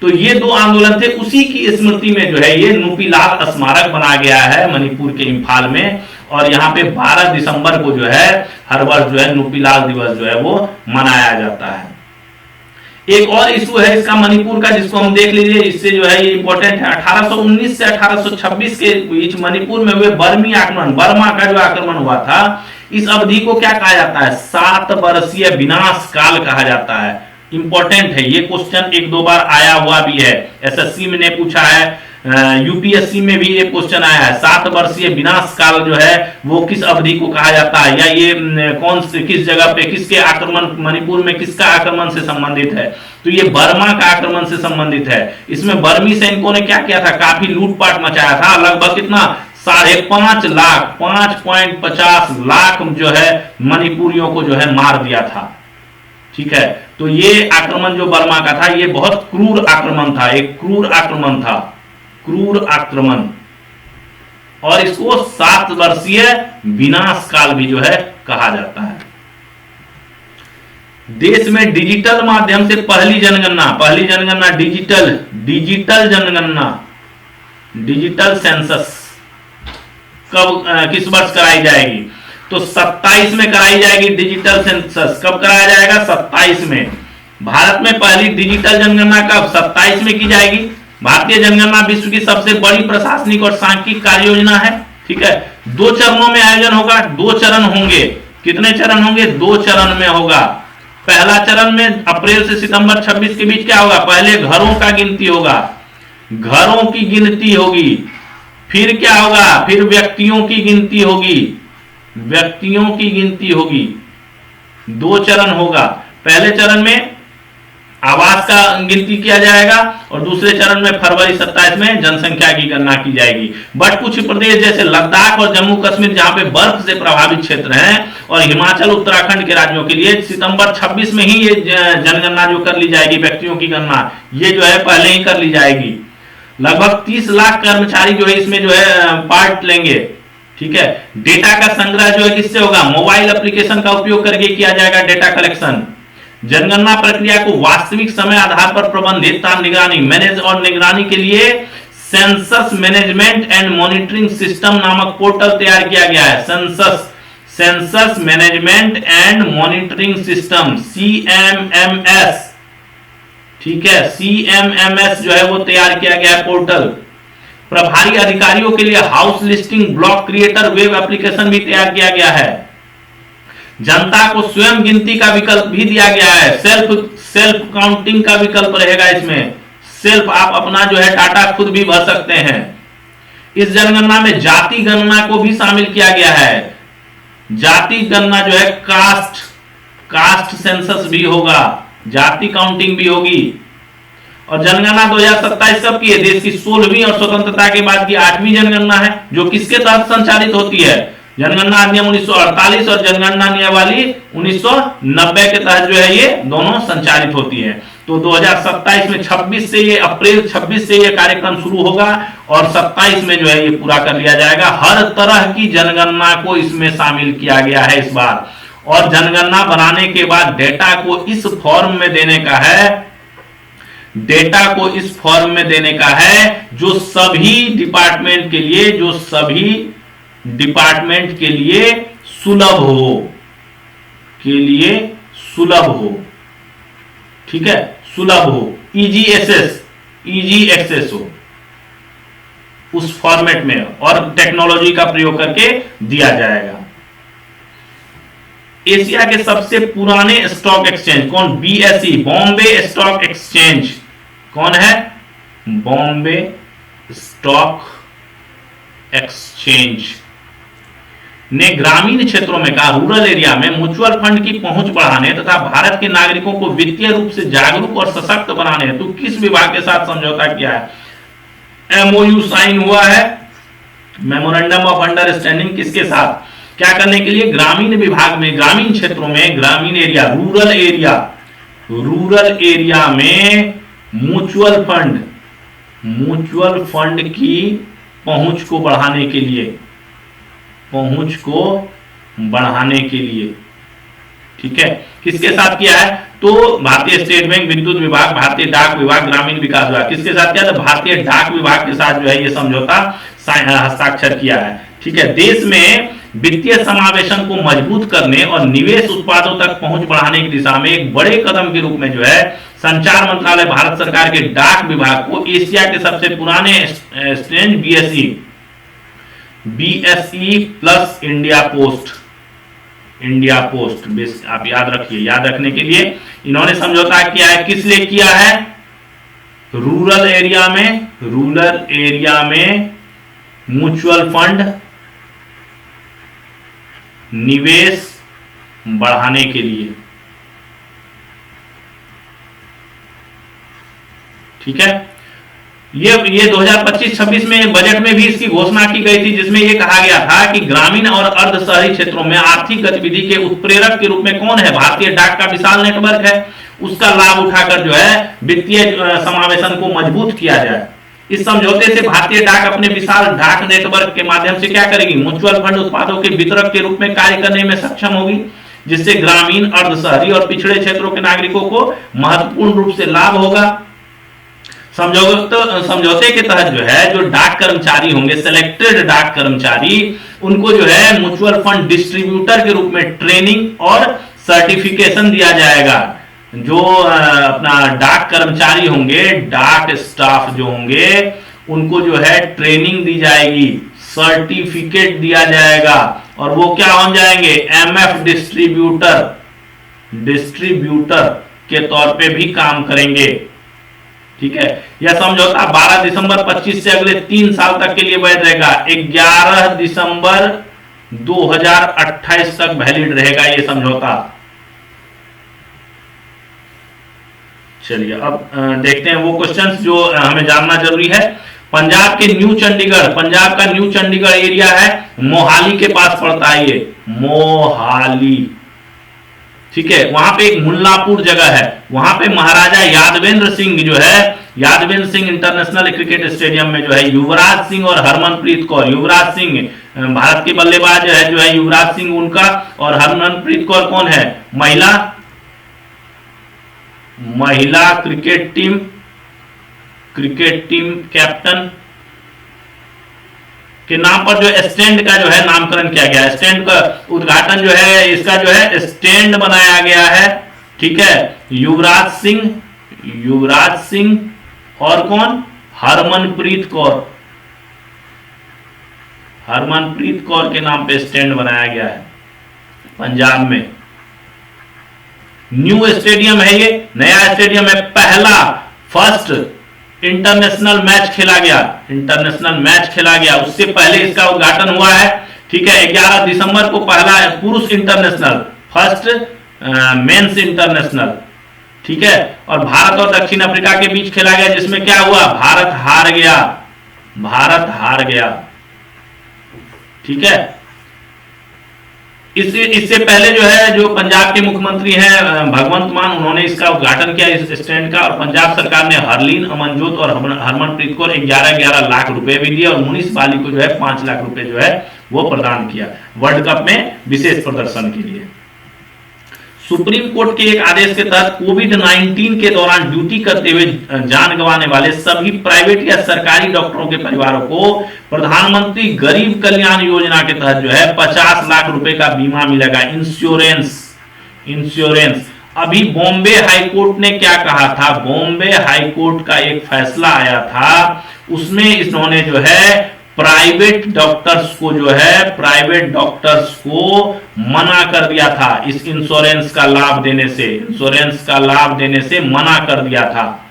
तो ये 2 आंदोलन थे, उसी की स्मृति में जो है ये नुपी लाल स्मारक बना गया है मणिपुर के इम्फाल में। और यहाँ पे 12 दिसंबर को जो है हर वर्ष जो है नुपी लाल दिवस जो है वो मनाया जाता है। एक और इशू है इसका मणिपुर का, जिसको हम देख लीजिए, इससे जो है ये इंपॉर्टेंट है। 1819 से 1826 के बीच मणिपुर में हुए बर्मा का जो आक्रमण हुआ था, इस अवधि को क्या कहा जाता है? 7 वर्षीय विनाश काल कहा जाता है। इंपॉर्टेंट है ये क्वेश्चन, 1-2 बार आया हुआ भी है, एसएससी में ने पूछा है, यूपीएससी में भी ये क्वेश्चन आया है। 7 वर्षीय विनाश काल जो है वो किस अवधि को कहा जाता है, या ये किस जगह पे किसके आक्रमण, मणिपुर में किसका आक्रमण से संबंधित है? तो ये बर्मा का आक्रमण से संबंधित है। इसमें बर्मी सैनिकों ने क्या किया था? काफी लूटपाट मचाया था। लगभग कितना? 5.5 लाख, 5.50 लाख जो है मणिपुरियों को जो है मार दिया था। ठीक है। तो ये आक्रमण जो बर्मा का था ये बहुत क्रूर आक्रमण था, एक क्रूर आक्रमण। और इसको 7 वर्षीय विनाश काल भी जो है कहा जाता है। देश में डिजिटल माध्यम से पहली जनगणना डिजिटल सेंसस कब किस वर्ष कराई जाएगी? तो 27 में कराई जाएगी डिजिटल सेंसस। कब कराया जाएगा? 27 में। भारत में पहली डिजिटल जनगणना कब? 27 में की जाएगी। भारतीय जनगणना विश्व की सबसे बड़ी प्रशासनिक और सांख्यिकी कार्य योजना है। ठीक है। 2 चरणों में आयोजन होगा, 2 चरण होंगे। कितने चरण होंगे? 2 चरण में होगा। पहला चरण में अप्रैल से सितंबर 26 के बीच क्या होगा? पहले घरों का गिनती होगा, घरों की गिनती होगी। फिर क्या होगा? फिर व्यक्तियों की गिनती होगी। 2 चरण होगा। पहले चरण में आवास का गिनती किया जाएगा और दूसरे चरण में फरवरी 27 में जनसंख्या की गणना की जाएगी। बट कुछ प्रदेश जैसे लद्दाख और जम्मू कश्मीर जहां पे बर्फ से प्रभावित क्षेत्र हैं और हिमाचल उत्तराखंड के राज्यों के लिए सितंबर 26 में ही ये जनगणना जो कर ली जाएगी, व्यक्तियों की गणना ये जो है पहले ही कर ली जाएगी। लगभग 30 लाख कर्मचारी जो है इसमें जो है पार्ट लेंगे। ठीक है, डेटा का संग्रह जो है किससे होगा, मोबाइल एप्लीकेशन का उपयोग करके किया जाएगा डेटा कलेक्शन। जनगणना प्रक्रिया को वास्तविक समय आधार पर प्रबंधित निगरानी मैनेज और निगरानी के लिए census management and monitoring system नामक पोर्टल तैयार किया गया है। Census management and monitoring system CMMS, ठीक है, CMMS जो है वो तैयार किया गया है पोर्टल। प्रभारी अधिकारियों के लिए house listing block creator web application भी तैयार किया गया है। जनता को स्वयं गिनती का विकल्प भी दिया गया है। सेल्फ काउंटिंग का विकल्प रहेगा इसमें। सेल्फ आप अपना जो है डाटा खुद भी भर सकते हैं। इस जनगणना में जाति गणना को भी शामिल किया गया है। जाति गणना जो है कास्ट सेंसस भी होगा, जाति काउंटिंग भी होगी। और जनगणना 2027 कब की है, देश की 16वीं और स्वतंत्रता के बाद की 8वीं जनगणना है, जो किसके तहत संचालित होती है, जनगणना अधिनियम 1948 और जनगणना नियमावली 1990 के तहत जो है ये दोनों संचालित होती है। तो 2027 में 26 से ये अप्रैल 26 से ये कार्यक्रम शुरू होगा और 27 में जो है ये पूरा कर लिया जाएगा। हर तरह की जनगणना को इसमें शामिल किया गया है इस बार। और जनगणना बनाने के बाद डेटा को इस फॉर्म में देने का है, डेटा को इस फॉर्म में देने का है जो सभी डिपार्टमेंट के लिए, जो सभी डिपार्टमेंट के लिए सुलभ हो, के लिए सुलभ हो। ठीक है, सुलभ हो, इजी एक्सेस हो उस फॉर्मेट में और टेक्नोलॉजी का प्रयोग करके दिया जाएगा। एशिया के सबसे पुराने स्टॉक एक्सचेंज कौन, BSE, बॉम्बे स्टॉक एक्सचेंज कौन है, बॉम्बे स्टॉक एक्सचेंज ने ग्रामीण क्षेत्रों में कहा, रूरल एरिया में म्यूचुअल फंड की पहुंच बढ़ाने तथा भारत के नागरिकों को वित्तीय रूप से जागरूक और सशक्त बनाने हेतु किस विभाग के साथ समझौता किया है। MOU साइन हुआ है, मेमोरेंडम ऑफ अंडरस्टैंडिंग किसके साथ, क्या करने के लिए, ग्रामीण विभाग में, ग्रामीण क्षेत्रों में, ग्रामीण एरिया, रूरल एरिया में म्यूचुअल फंड की पहुंच को बढ़ाने के लिए, ठीक है, किसके साथ किया है, तो भारतीय स्टेट बैंक, विद्युत विभाग, भारतीय डाक विभाग, ग्रामीण विकास विभाग, किसके साथ किया, तो भारतीय डाक विभाग के साथ जो है ये समझौता हस्ताक्षर किया है। ठीक है, देश में वित्तीय समावेशन को मजबूत करने और निवेश उत्पादों तक पहुंच बढ़ाने की दिशा में एक बड़े कदम के रूप में जो है संचार मंत्रालय भारत सरकार के डाक विभाग को एशिया के सबसे पुराने exchange BSE plus India post आप याद रखिए, याद रखने के लिए इन्होंने समझौता किया है। किस लिए किया है, रूरल एरिया में म्यूचुअल फंड निवेश बढ़ाने के लिए। ठीक है, ये 2025-26 में बजट में भी इसकी घोषणा की गई थी, जिसमें यह कहा गया था कि ग्रामीण और अर्ध शहरी क्षेत्रों में आर्थिक गतिविधि के उत्प्रेरक के रूप में कौन है, भारतीय डाक का विशाल नेटवर्क है, उसका लाभ उठाकर जो है वित्तीय समावेशन को मजबूत किया जाए। इस समझौते से भारतीय डाक अपने विशाल डाक नेटवर्क के माध्यम से क्या करेगी, म्यूचुअल फंड उत्पादों के वितरक के रूप में कार्य करने में सक्षम होगी, जिससे ग्रामीण, अर्ध शहरी और पिछड़े क्षेत्रों के नागरिकों को महत्वपूर्ण रूप से लाभ होगा। समझौते के तहत जो है जो डाक कर्मचारी होंगे, सेलेक्टेड डाक कर्मचारी, उनको जो है म्यूचुअल फंड डिस्ट्रीब्यूटर के रूप में ट्रेनिंग और सर्टिफिकेशन दिया जाएगा। जो अपना डाक कर्मचारी होंगे, डाक स्टाफ जो होंगे, उनको जो है ट्रेनिंग दी जाएगी, सर्टिफिकेट दिया जाएगा और वो क्या हो जाएंगे, MF डिस्ट्रीब्यूटर के तौर पे भी काम करेंगे। ठीक है, यह समझौता 12 दिसंबर 25 से अगले 3 साल तक के लिए वैध रहेगा। 11 दिसंबर 2028 तक वैलिड रहेगा ये समझौता। चलिए अब देखते हैं वो क्वेश्चंस जो हमें जानना जरूरी है। पंजाब के न्यू चंडीगढ़, पंजाब का न्यू चंडीगढ़ एरिया है, मोहाली के पास पड़ता है ये, मोहाली, ठीक है। वहां पे एक मुल्लापुर जगह है, वहां पे महाराजा यादवेंद्र सिंह जो है, Yadavendra Singh international cricket stadium में जो है युवराज सिंह और हरमनप्रीत कौर, युवराज सिंह भारत के बल्लेबाज है जो है युवराज सिंह उनका, और हरमनप्रीत कौर कौन है, महिला क्रिकेट टीम कैप्टन के नाम पर जो स्टैंड का जो है नामकरण किया गया है। स्टैंड का उद्घाटन जो है, इसका जो है स्टैंड बनाया गया है, ठीक है। युवराज सिंह और कौन, हरमनप्रीत कौर के नाम पे स्टैंड बनाया गया है पंजाब में। न्यू स्टेडियम है ये, नया स्टेडियम है, पहला फर्स्ट इंटरनेशनल मैच खेला गया, उससे पहले इसका उद्घाटन हुआ है, ठीक है। 11 दिसंबर को पहला पुरुष इंटरनेशनल, फर्स्ट मेंस इंटरनेशनल, ठीक है। और भारत और दक्षिण अफ्रीका के बीच खेला गया, जिसमें क्या हुआ, भारत हार गया, ठीक है। इससे पहले जो है, जो पंजाब के मुख्यमंत्री हैं भगवंत मान, उन्होंने इसका उद्घाटन किया इस स्टैंड का, और पंजाब सरकार ने हरलीन अमनजोत और हरमनप्रीत को 11 लाख रुपए भी दिए, और मुनीस बाली को जो है 5 लाख रुपए जो है वो प्रदान किया वर्ल्ड कप में विशेष प्रदर्शन के लिए। सुप्रीम कोर्ट के एक आदेश के तहत कोविड-19 के दौरान ड्यूटी करते हुए जान गंवाने वाले सभी प्राइवेट या सरकारी डॉक्टरों के परिवारों को प्रधानमंत्री गरीब कल्याण योजना के तहत जो है 50 लाख रुपए का बीमा मिलेगा, इंश्योरेंस। अभी बॉम्बे हाईकोर्ट ने क्या कहा था, बॉम्बे हाईकोर्ट का एक फैसला आया था, उसमें इन्होंने जो है प्राइवेट डॉक्टर्स को मना कर दिया था, इस इंश्योरेंस का लाभ देने से मना कर दिया था,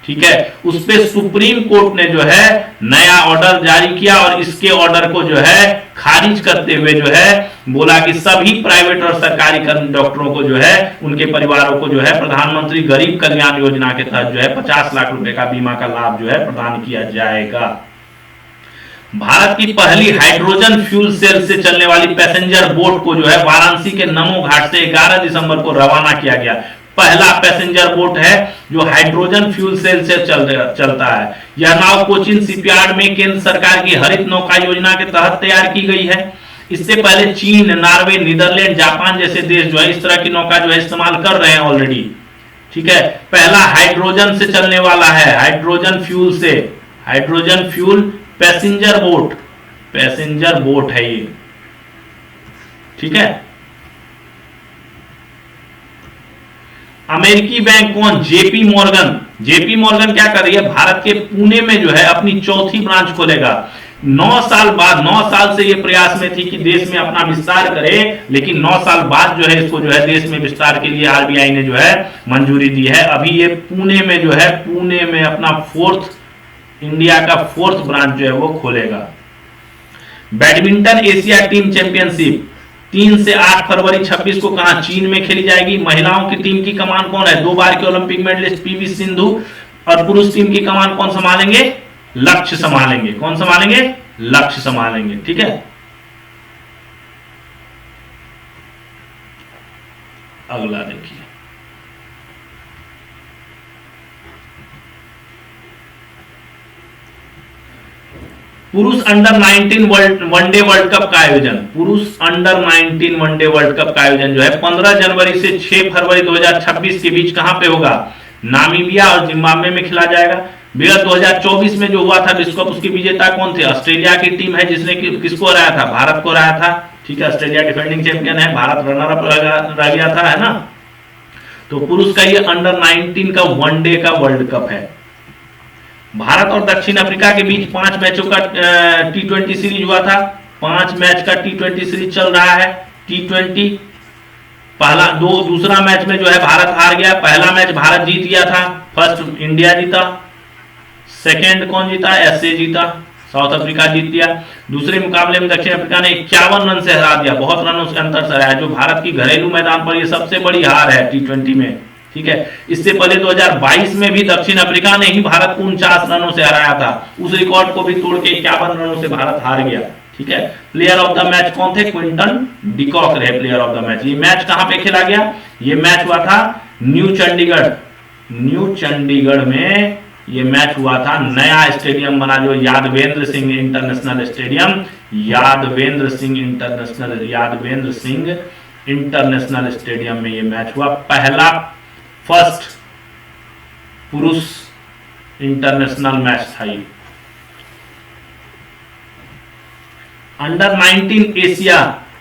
ठीक है। उस पे सुप्रीम कोर्ट ने जो है नया ऑर्डर जारी किया, और इसके ऑर्डर को जो है खारिज करते हुए जो है बोला कि सभी प्राइवेट और सरकारी डॉक्टरों को जो है, उनके परिवारों को जो है प्रधानमंत्री गरीब कल्याण योजना के तहत जो है 50 लाख रुपए का बीमा का लाभ जो है प्रदान किया जाएगा। भारत की पहली हाइड्रोजन फ्यूल सेल से चलने वाली पैसेंजर बोट को जो है वाराणसी के नमो घाट से 11 दिसंबर को रवाना किया गया। पहला पैसेंजर बोट है जो हाइड्रोजन फ्यूल सेल से चलता है। यह नाव कोचिन शिपयार्ड में केंद्र सरकार की हरित नौका योजना के तहत तैयार की गई है। इससे पहले चीन, नॉर्वे, नीदरलैंड, जापान जैसे देश जो है इस तरह की नौका जो है इस्तेमाल कर रहे हैं ऑलरेडी, ठीक है। पहला हाइड्रोजन से चलने वाला है, हाइड्रोजन फ्यूल पैसेंजर बोट है ये, ठीक है। अमेरिकी बैंक कौन, जेपी मॉर्गन क्या कर रही है, भारत के पुणे में जो है अपनी चौथी ब्रांच खोलेगा। 9 साल से ये प्रयास में थी कि देश में अपना विस्तार करे, लेकिन 9 साल बाद जो है इसको जो है देश में विस्तार के लिए आरबीआई ने जो है मंजूरी दी है। अभी ये पुणे में अपना इंडिया का 4th ब्रांच जो है वो खोलेगा। बैडमिंटन एशिया टीम चैंपियनशिप 3 से 8 फरवरी 26 को कहां, चीन में खेली जाएगी। महिलाओं की टीम की कमान कौन है, 2 बार के ओलंपिक मेडलिस्ट पीवी सिंधु, और पुरुष टीम की कमान कौन संभालेंगे, लक्ष्य संभालेंगे, ठीक है। अगला देखिए, पुरुष अंडर 19 वनडे वर्ल्ड कप का आयोजन, जो है 15 जनवरी से 6 फरवरी 2026 के बीच कहां पे होगा, नामीबिया और जिम्बाब्वे में खेला जाएगा। विगत 2024 में जो हुआ था विश्व कप, उसके विजेता कौन थे, ऑस्ट्रेलिया की टीम है, जिसने किसको हराया था, भारत को हराया था, ठीक है। ऑस्ट्रेलिया डिफेंडिंग चैंपियन है, भारत रनर अप रह गया था, है ना। तो पुरुष का ये अंडर 19 का वनडे का वर्ल्ड कप है। भारत और दक्षिण अफ्रीका के बीच 5 मैचों का T20 सीरीज हुआ था। 5 मैच का T20 सीरीज चल रहा है। T20 दूसरा मैच में जो है भारत हार गया। पहला मैच भारत जीत गया था, फर्स्ट इंडिया जीता, सेकेंड कौन जीता, एसए जीता, साउथ अफ्रीका जीत दिया। दूसरे मुकाबले में दक्षिण अफ्रीका ने 51 रन से हरा दिया, बहुत रनों से अंतर से हराया, जो भारत की घरेलू मैदान पर यह सबसे बड़ी हार है T20 में, ठीक है। इससे पहले 2022 में भी दक्षिण अफ्रीका ने ही भारत को 49 रनों से हराया था, उस रिकॉर्ड को भी तोड़ के 51 रनों से भारत हार गया, ठीक है। प्लेयर ऑफ द मैच कौन थे? क्विंटन डिकॉक रहे प्लेयर ऑफ द मैच। ये मैच कहां पे खेला गया? ये मैच हुआ था न्यू चंडीगढ़ में ये मैच हुआ था। नया स्टेडियम बना जो Yadavendra Singh international stadium, Yadavendra Singh international stadium में ये मैच हुआ। पहला फर्स्ट पुरुष इंटरनेशनल मैच था ये। अंडर 19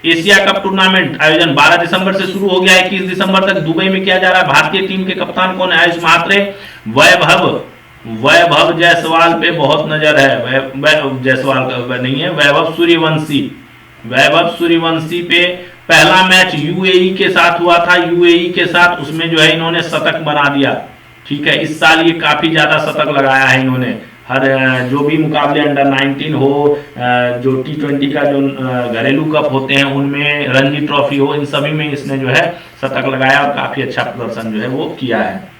एशिया कप टूर्नामेंट आयोजन 12 दिसंबर से शुरू हो गया, 21 दिसंबर तक दुबई में किया जा रहा है। भारतीय टीम के कप्तान कौन है? आयुष म्हात्रे। वैभव जायसवाल पे बहुत नजर है, जायसवाल का नहीं है, वैभव सूर्यवंशी पे पहला मैच यूएई के साथ हुआ था, यूएई के साथ, उसमें जो है इन्होंने शतक बना दिया, ठीक है। इस साल ये काफी ज्यादा शतक लगाया है इन्होंने, हर जो भी मुकाबले अंडर 19 हो, जो T20 का जो घरेलू कप होते हैं उनमें, रणजी ट्रॉफी हो, इन सभी में इसने जो है शतक लगाया और काफी अच्छा प्रदर्शन जो है वो किया है।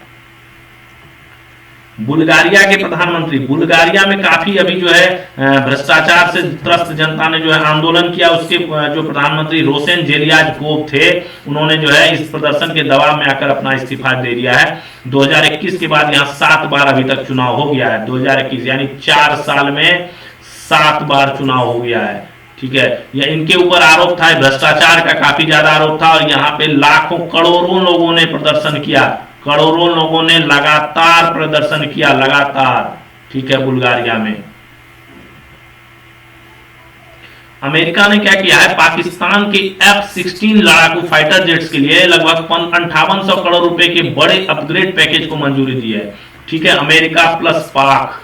बुल्गारिया के प्रधानमंत्री, बुल्गारिया में काफी अभी जो है भ्रष्टाचार से त्रस्त जनता ने जो है आंदोलन किया, उसके जो प्रधानमंत्री रोसेन जेलियाजकोव थे, उन्होंने जो है इस प्रदर्शन के दबाव में आकर अपना इस्तीफा दे दिया है। 2021 के बाद यहाँ 7 बार अभी तक चुनाव हो गया है, 2021 यानी 4 साल में 7 बार चुनाव हो गया है, ठीक है। या इनके ऊपर आरोप था, भ्रष्टाचार का काफी ज्यादा आरोप था, और यहाँ पे लाखों करोड़ों लोगों ने प्रदर्शन किया, करोड़ों लोगों ने लगातार प्रदर्शन किया, लगातार, ठीक है, बुल्गारिया में। अमेरिका ने क्या किया है? पाकिस्तान के F-16 लड़ाकू फाइटर जेट्स के लिए लगभग 5800 करोड़ रुपए के बड़े अपग्रेड पैकेज को मंजूरी दी है, ठीक है। अमेरिका प्लस पाक,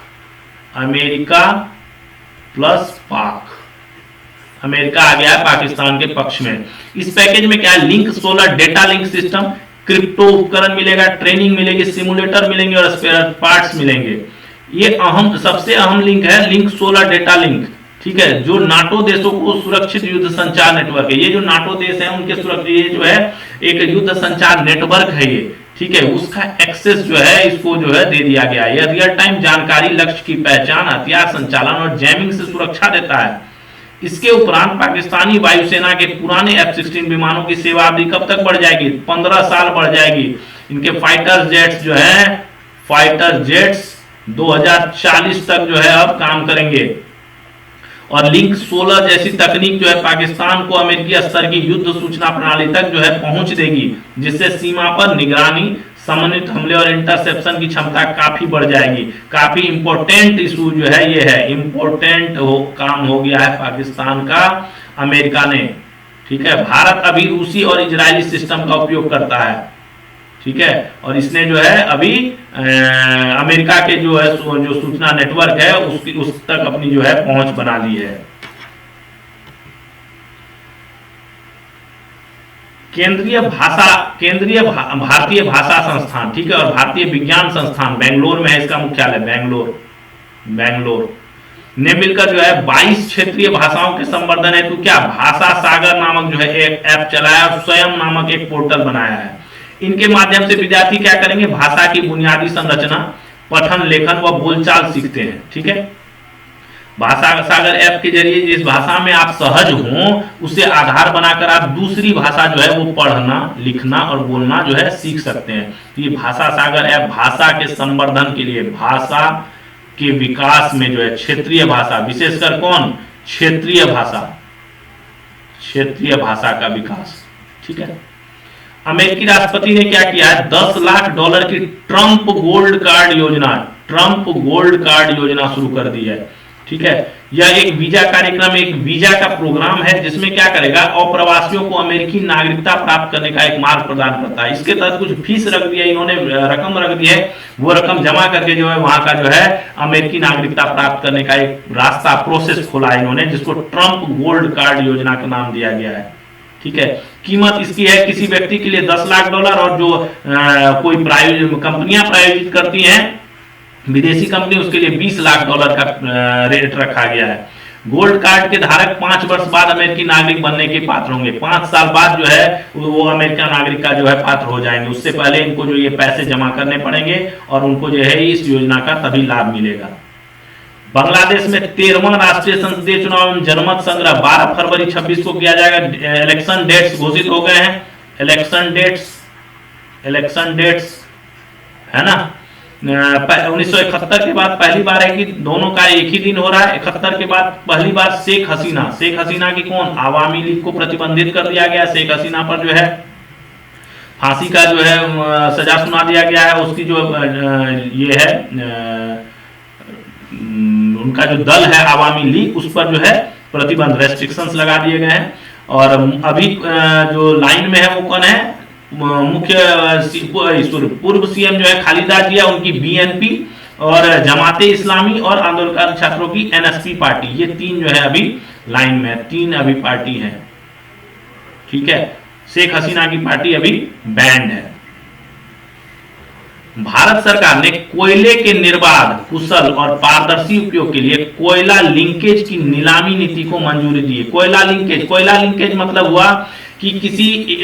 अमेरिका आ गया है पाकिस्तान के पक्ष में। इस पैकेज में क्या है? Link 16 data link system, crypto उपकरण मिलेगा, ट्रेनिंग मिलेगी, सिमुलेटर मिलेंगे और स्पेयर पार्ट्स मिलेंगे। ये सबसे अहम लिंक है लिंक 16 डेटा लिंक, ठीक है, जो नाटो देशों को सुरक्षित युद्ध संचार नेटवर्क है। ये जो नाटो देश है उनके सुरक्षित, ये जो है एक युद्ध संचार नेटवर्क है ये, ठीक है, उसका एक्सेस जो है इसको जो है दे दिया गया है। यह रियल टाइम जानकारी, लक्ष्य की पहचान, हथियार संचालन और जैमिंग से सुरक्षा देता है। इसके उपरांत पाकिस्तानी वायुसेना के पुराने F-16 विमानों की सेवा अवधि कब तक बढ़ जाएगी? 15 साल बढ़ जाएगी। इनके फाइटर जेट्स जो है, फाइटर जेट्स 2040 तक जो है अब काम करेंगे। और लिंक 16 जैसी तकनीक जो है पाकिस्तान को अमेरिकी स्तर की युद्ध सूचना प्रणाली तक जो है पहुंच देगी, जिससे सीमा पर निगरानी, समन्वित हमले और इंटरसेप्शन की क्षमता काफी बढ़ जाएगी। काफी इंपॉर्टेंट इशू जो है ये है, इंपॉर्टेंट काम हो गया है पाकिस्तान का अमेरिका ने, ठीक है। भारत अभी रूसी और इजरायली सिस्टम का उपयोग करता है, ठीक है, और इसने जो है अभी अमेरिका के जो है जो सूचना नेटवर्क है उस तक अपनी जो है पहुंच बना ली है। केंद्रीय भारतीय भाषा संस्थान, ठीक है, और भारतीय विज्ञान संस्थान बेंगलोर में है, इसका मुख्यालय बेंगलोर ने मिलकर जो है 22 क्षेत्रीय भाषाओं के संवर्धन हेतु क्या भाषा सागर नामक जो है एक ऐप चलाया और स्वयं नामक एक पोर्टल बनाया है। इनके माध्यम से विद्यार्थी क्या करेंगे? भाषा की बुनियादी संरचना, पठन, लेखन व बोलचाल सीखते हैं, ठीक है। भाषा सागर ऐप के जरिए जिस भाषा में आप सहज हों उसे आधार बनाकर आप दूसरी भाषा जो है वो पढ़ना, लिखना और बोलना जो है सीख सकते हैं। ये भाषा सागर ऐप भाषा के संवर्धन के लिए, भाषा के विकास में जो है क्षेत्रीय भाषा, विशेषकर कौन? क्षेत्रीय भाषा का विकास, ठीक है। अमेरिकी राष्ट्रपति ने क्या किया है? $10 लाख की ट्रंप गोल्ड कार्ड योजना शुरू कर दी है, ठीक है। यह एक वीजा कार्यक्रम, एक वीजा का प्रोग्राम है जिसमें क्या करेगा? अप्रवासियों को अमेरिकी नागरिकता प्राप्त करने का एक मार्ग प्रदान करता है। इसके तहत कुछ फीस रख दी है इन्होंने, रकम रख दी है, वो रकम जमा करके जो है वहां का जो है अमेरिकी नागरिकता प्राप्त करने का एक रास्ता, प्रोसेस खोला है इन्होंने, जिसको ट्रंप गोल्ड कार्ड योजना का नाम दिया गया है, ठीक है। कीमत इसकी है किसी व्यक्ति के लिए $10 लाख, और जो कोई कंपनियां प्रायोजित करती हैं विदेशी कंपनी, उसके लिए $20 लाख का रेट रखा गया है। गोल्ड कार्ड के धारक 5 वर्ष बाद अमेरिकी नागरिक बनने के पात्र होंगे। 5 साल बाद जो है वो अमेरिका नागरिक का जो है पात्र हो जाएंगे। उससे पहले इनको जो ये पैसे जमा करने पड़ेंगे और उनको जो है इस योजना का तभी लाभ मिलेगा। बांग्लादेश में 13वां राष्ट्रीय संसदीय चुनाव एवं जनमत संग्रह 12 फरवरी 26 को किया जाएगा। इलेक्शन डेट्स घोषित हो गए हैं। इलेक्शन डेट्स है ना। 1971 के बाद पहली बार है कि दोनों का एक ही दिन हो रहा है। 71 के बाद पहली बार शेख हसीना की कौन आवामी लीग को प्रतिबंधित कर दिया गया। शेख हसीना पर जो है फांसी का जो है सजा सुना दिया गया है। उसकी जो ये है उनका जो दल है आवामी लीग, उस पर जो है प्रतिबंध रेस्ट्रिक्शंस लगा दिए गए हैं। और अभी जो लाइन में है वो कौन है, पूर्व सीएम जो है खालिदा जिया, उनकी बीएनपी और जमाते इस्लामी और आंदोलनकारी छात्रों की एनएसपी पार्टी, ये तीन जो है अभी लाइन में, तीन अभी पार्टी है। ठीक है, शेख हसीना की पार्टी अभी बैंड है। भारत सरकार ने कोयले के निर्बाध, कुशल और पारदर्शी उपयोग के लिए कोयला लिंकेज की नीलामी नीति को मंजूरी दी है। कोयला लिंकेज मतलब हुआ कि किसी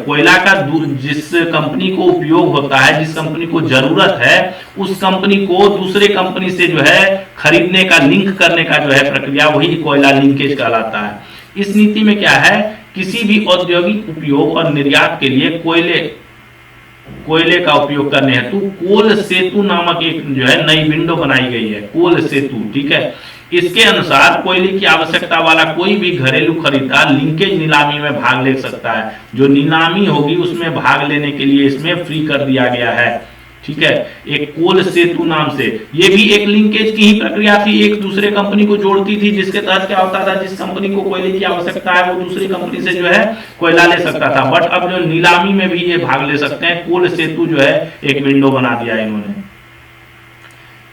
कोयला का जिस कंपनी को उपयोग होता है, जिस कंपनी को जरूरत है, उस कंपनी को दूसरे कंपनी से जो है खरीदने का, लिंक करने का जो है प्रक्रिया, वही कोयला लिंकेज कहलाता है। इस नीति में क्या है, किसी भी औद्योगिक उपयोग और निर्यात के लिए कोयले का उपयोग करने हेतु कोल सेतु नामक एक जो है नई विंडो बनाई गई है, कोल सेतु। ठीक है, इसके अनुसार कोयले की आवश्यकता वाला कोई भी घरेलू खरीदार लिंकेज नीलामी में भाग ले सकता है। जो नीलामी होगी उसमें भाग लेने के लिए इसमें फ्री कर दिया गया है। ठीक है, एक कोल सेतु नाम से, ये भी एक लिंकेज की ही प्रक्रिया थी, एक दूसरे कंपनी को जोड़ती थी, जिसके तहत क्या होता था, जिस कंपनी को कोयले की आवश्यकता है वो दूसरी कंपनी से जो है कोयला ले सकता था। बट अब जो नीलामी में भी ये भाग ले सकते हैं। कोल सेतु जो है एक विंडो बना दिया इन्होंने।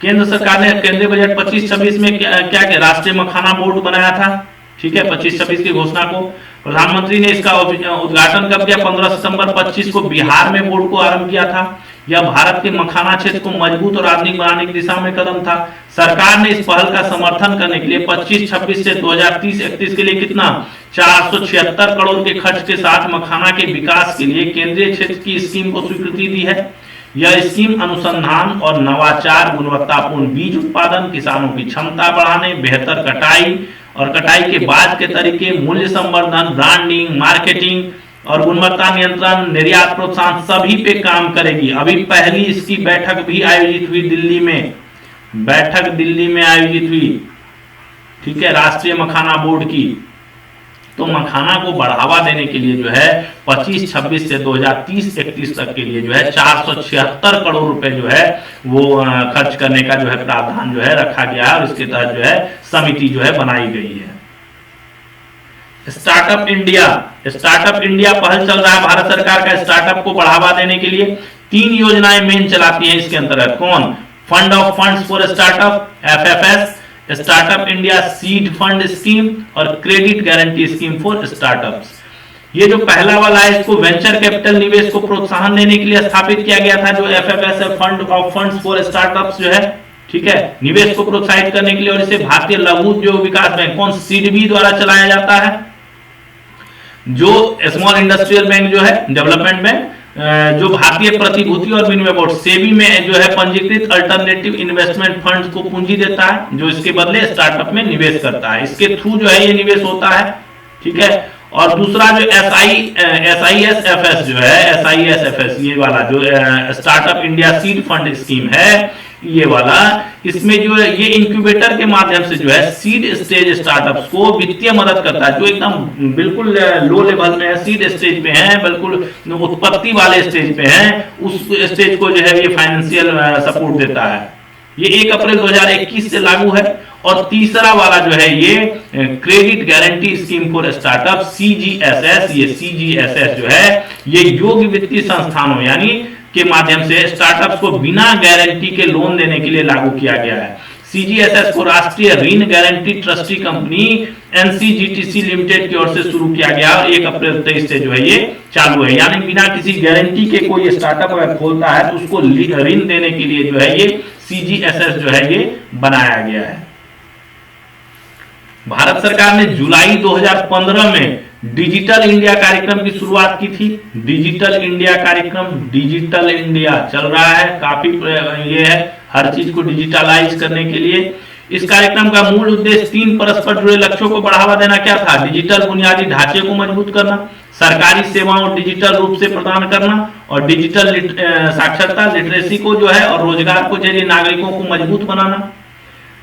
केंद्र सरकार ने केंद्रीय बजट 25-26 में क्या राष्ट्रीय मखाना बोर्ड बनाया था। ठीक है, 25-26 की घोषणा को प्रधानमंत्री ने इसका उद्घाटन कब किया, 15 सितंबर 25 को बिहार में बोर्ड को आरंभ किया था। यह भारत के मखाना क्षेत्र को मजबूत और आधुनिक बनाने की दिशा में कदम था। सरकार ने इस पहल का समर्थन करने के लिए 25-26 से 2030-31 के लिए कितना 476 करोड़ के खर्च के साथ मखाना के विकास के लिए केंद्रीय क्षेत्र की स्कीम को स्वीकृति दी है। यह स्कीम अनुसंधान और नवाचार, गुणवत्तापूर्ण बीज उत्पादन, किसानों की क्षमता बढ़ाने, बेहतर कटाई और कटाई के बाद के तरीके, मूल्य संवर्धन, ब्रांडिंग, मार्केटिंग और गुणवत्ता नियंत्रण, निर्यात प्रोत्साहन सभी पे काम करेगी। अभी पहली इसकी बैठक भी आयोजित हुई दिल्ली में आयोजित हुई। ठीक है, राष्ट्रीय मखाना बोर्ड की। तो मखाना को बढ़ावा देने के लिए जो है 25-26 से 2030-31 तक के लिए जो है 476 करोड़ रुपए जो है वो खर्च करने का जो है प्रावधान जो है रखा गया है और इसके तहत जो है समिति जो है बनाई गई है। स्टार्टअप इंडिया पहल चल रहा है भारत सरकार का स्टार्टअप को बढ़ावा देने के लिए। 3 योजनाएं मेन चलाती हैं इसके अंतर्गत। कौन? Fund of funds for startup, FFS, startup India seed fund scheme और credit guarantee scheme for startups. ये जो पहला वाला है इसको वेंचर कैपिटल निवेश को प्रोत्साहन देने के लिए स्थापित किया गया था, जो FFS है, fund of funds for startups जो है, ठीक है, निवेश को प्रोत्साहित करने के लिए। और इसे भारतीय लघु उद्योग विकास बैंक, कौन, सिडबी द्वारा चलाया जाता है। जो स्मॉल इंडस्ट्रियल बैंक जो है, डेवलपमेंट बैंक, जो भारतीय प्रतिभूति और विनिमय बोर्ड सेबी में जो है पंजीकृत अल्टरनेटिव इन्वेस्टमेंट फंड को पूंजी देता है, जो इसके बदले स्टार्टअप में निवेश करता है। इसके थ्रू जो है ये निवेश होता है। ठीक है, और दूसरा जो SISFS जो है, SISFS ये वाला जो startup India seed fund scheme है, ये वाला, इसमें जो है ये इंक्यूबेटर के माध्यम से जो है सीड स्टेज स्टार्टअप्स को वित्तीय मदद करता है, जो एकदम बिल्कुल लो लेवल में है, सीड स्टेज पे है, बिल्कुल उत्पत्ति वाले स्टेज पे है, उस स्टेज को जो है ये फाइनेंशियल सपोर्ट देता है। ये 1 अप्रैल 2021 से लागू है। और तीसरा वाला जो है ये credit guarantee scheme for startup, CGSS, ये CGSS जो है ये योग्य वित्तीय संस्थानों यानी के माध्यम से स्टार्टअप्स को बिना गारंटी के लोन देने के लिए लागू किया गया है। CGSS को राष्ट्रीय ऋण guarantee trustee company NCGTC limited की ओर से शुरू किया गया और 1 अप्रैल 23 से जो है ये चालू है। यानी बिना किसी गारंटी के कोई स्टार्टअप अगर खोलता है तो उसको ऋण देने के लिए जो है ये CGSS जो है ये बनाया गया है। भारत सरकार ने जुलाई 2015 में डिजिटल इंडिया कार्यक्रम की शुरुआत की थी। डिजिटल इंडिया कार्यक्रम, डिजिटल इंडिया चल रहा है, काफी ये है हर चीज को डिजिटलाइज करने के लिए। इस कार्यक्रम का मूल उद्देश्य 3 परस्पर जुड़े लक्ष्यों को बढ़ावा देना क्या था? डिजिटल बुनियादी ढांचे को मजबूत करना, सरकारी सेवाओं डिजिटल रूप से प्रदान करना और डिजिटल साक्षरता लिटरेसी को जो है और रोजगार को जरिए नागरिकों को मजबूत बनाना।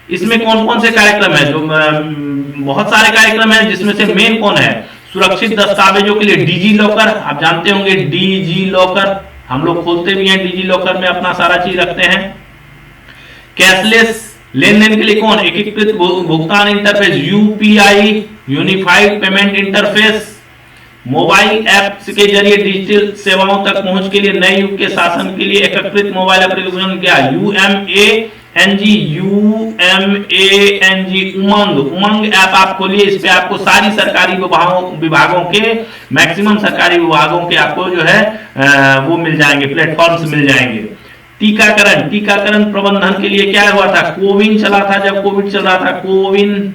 इसमें कौन कौन से कार्यक्रम है? जो बहुत सारे कार्यक्रम हैं, जिसमें से मेन कौन है? सुरक्षित दस्तावेजों के लिए डिजी लॉकर, आप जानते होंगे डिजी लॉकर, हम लोग खोलते भी हैं डिजी लॉकर में, अपना सारा चीज रखते हैं। कैशलेस लेन देन के लिए कौन? एकीकृत भुगतान interface, UPI unified payment interface. Mobile apps के जरिए डिजिटल सेवाओं तक पहुंच के लिए नए युग के शासन के लिए एकीकृत मोबाइल एप्लीकेशन क्या? यूएमएएनजी उमंग ऐप आप खोलिए, इस पे आपको सारी सरकारी विभागों के मैक्सिमम सरकारी विभागों के आपको जो है वो मिल जाएंगे, प्लेटफॉर्म्स मिल जाएंगे। टीकाकरण प्रबंधन के लिए क्या हुआ था? कोविन चला था, जब कोविड चल रहा था कोविन,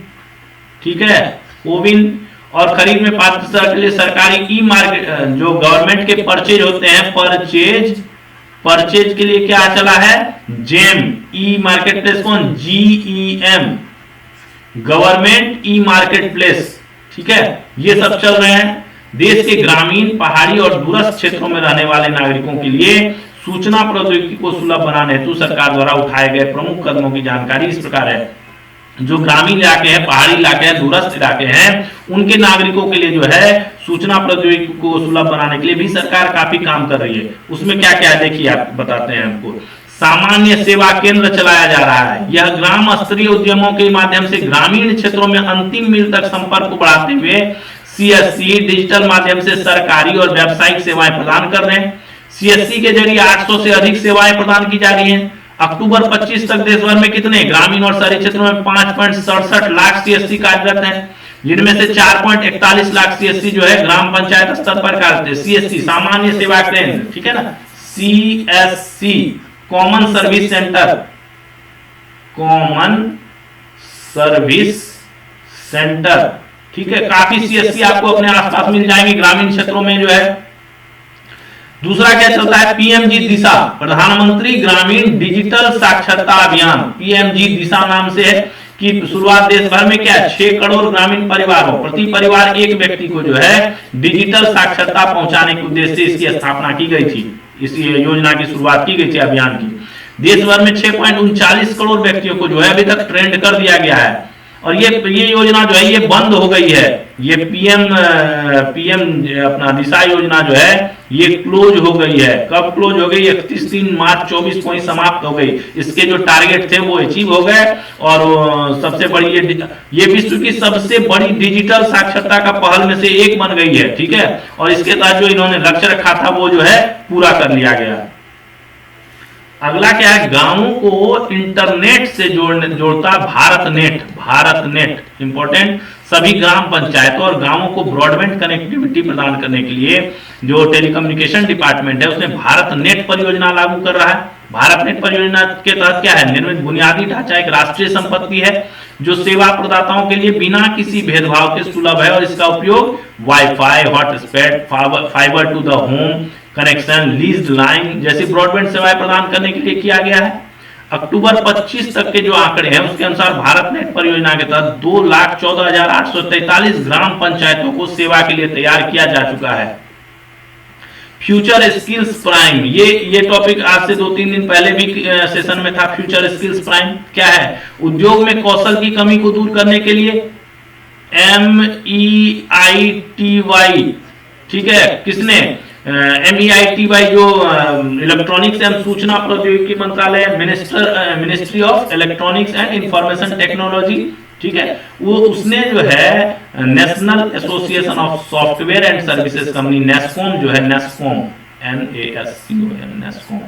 ठीक है, कोविन। और खरीद में पात्रता के लिए सरकारी ई मार्केट, जो गवर्नमेंट के परचेज होते हैं, परचेज के लिए क्या चला है? जेम ई मार्केट प्लेस, कौन? GEM, government e market place, ठीक है, ये सब चल रहे हैं। देश के ग्रामीण, पहाड़ी और दूरस्थ क्षेत्रों में रहने वाले नागरिकों के लिए सूचना प्रौद्योगिकी को सुलभ बनाने हेतु सरकार द्वारा उठाए गए प्रमुख कदमों की जानकारी इस प्रकार है। जो ग्रामीण इलाके हैं, पहाड़ी इलाके हैं, दूरस्थ इलाके हैं, उनके नागरिकों के लिए जो है सूचना प्रौद्योगिकी को सुलभ बनाने के लिए भी सरकार काफी काम कर रही है। उसमें क्या क्या है देखिए, आप बताते हैं आपको। सामान्य सेवा केंद्र चलाया जा रहा है। यह ग्राम स्तरीय उद्यमों के माध्यम से ग्रामीण क्षेत्रों में अंतिम मील तक संपर्क को बढ़ाते हुए CSC डिजिटल माध्यम से सरकारी और व्यावसायिक सेवाएं प्रदान कर रहे हैं। CSC के जरिए 800 से अधिक सेवाएं प्रदान की जा रही हैं। अक्टूबर 25 तक देश भर में कितने ग्रामीण और शहरी क्षेत्रों में 5.67 लाख CSC कार्यरत हैं, जिनमें से 4.41 लाख CSC जो है ग्राम पंचायत स्तर पर कार्यरत है। CSC सामान्य सेवा केंद्र, ठीक है ना, CSC common service centre, common service centre, ठीक है, काफी CSC आपको अपने आसपास मिल जाएंगे ग्रामीण क्षेत्रों में जो है। दूसरा क्या चलता है? PMG दिशा, प्रधानमंत्री ग्रामीण डिजिटल साक्षरता अभियान। PMG दिशा नाम से है कि शुरुआत देश भर में क्या 6 करोड़ ग्रामीण परिवारों, प्रति परिवार एक व्यक्ति को जो है डिजिटल साक्षरता पहुंचाने के उद्देश्य से इसकी स्थापना की गई थी। इस योजना की शुरुआत की गई थी अभियान की। देश भर में 6.39 करोड़ व्यक्तियों को जो है अभी तक ट्रेंड कर दिया गया है। और ये योजना जो है ये बंद हो गई है। ये पीएम अपना दिशा योजना जो है ये क्लोज हो गई है। कब क्लोज हो गई? 31 मार्च 24 को ही समाप्त हो गई। इसके जो टारगेट थे वो अचीव हो गए और सबसे बड़ी ये विश्व की सबसे बड़ी डिजिटल साक्षरता का पहल में से एक बन गई है, ठीक है। और इसके तहत जो इन्होंने लक्ष्य रखा था वो जो है पूरा कर लिया गया। अगला क्या है? गांवों को इंटरनेट से जोड़ता भारत नेट इंपॉर्टेंट। सभी ग्राम पंचायतों और गांवों को ब्रॉडबैंड कनेक्टिविटी प्रदान करने के लिए जो टेलीकम्युनिकेशन डिपार्टमेंट है उसने भारत नेट परियोजना लागू कर रहा है। भारत नेट परियोजना के तहत क्या है? निर्मित बुनियादी ढांचा एक राष्ट्रीय संपत्ति है जो सेवा प्रदाताओं के लिए बिना किसी भेदभाव के सुलभ है और इसका उपयोग wifi, hotspot, fibre to the home connection, leased line जैसी ब्रॉडबैंड सेवाएं प्रदान करने के लिए किया गया है। अक्टूबर 25 तक के जो आंकड़े हैं उसके अनुसार भारत नेट परियोजना के तहत 2,14,843 ग्राम पंचायतों को सेवा के लिए तैयार किया जा चुका है। फ्यूचर स्किल्स प्राइम, ये टॉपिक आज से 2-3 दिन पहले भी सेशन में था। फ्यूचर स्किल्स प्राइम क्या है? उद्योग में कौशल की कमी को दूर करने के लिए MEITY, ठीक है, किसने? MEITY जो इलेक्ट्रॉनिक्स एवं सूचना प्रौद्योगिकी मंत्रालय, ministry of electronics and information technology, ठीक है, वो उसने जो है national association of software and services company NASSCOM जो है, नेस्कॉम नेस्कॉम,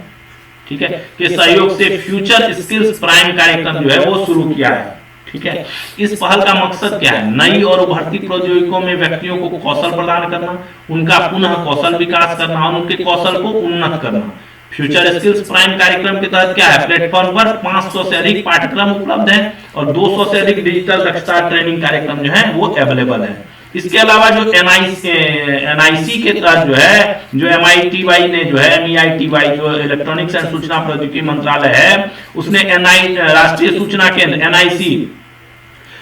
ठीक है, के सहयोग से फ्यूचर स्किल्स प्राइम कार्यक्रम जो है वो शुरू किया है, ठीक है। इस पहल का मकसद क्या है? नई और उभरती प्रौद्योगिकियों में व्यक्तियों को कौशल प्रदान करना, उनका पुनः कौशल विकास करना और उनके कौशल को उन्नत करना। फ्यूचर स्किल्स प्राइम कार्यक्रम के तहत क्या है, प्लेटफॉर्म पर 500 से अधिक पाठ्यक्रम उपलब्ध हैं और 200 से अधिक डिजिटल दक्षता ट्रेनिंग कार्यक्रम जो है वो अवेलेबल है। इसके अलावा जो एनआईसी के तहत जो है, जो MITY ने जो है, MEITY जो इलेक्ट्रॉनिक्स एंड सूचना प्रौद्योगिकी मंत्रालय है, उसने राष्ट्रीय सूचना केंद्र NIC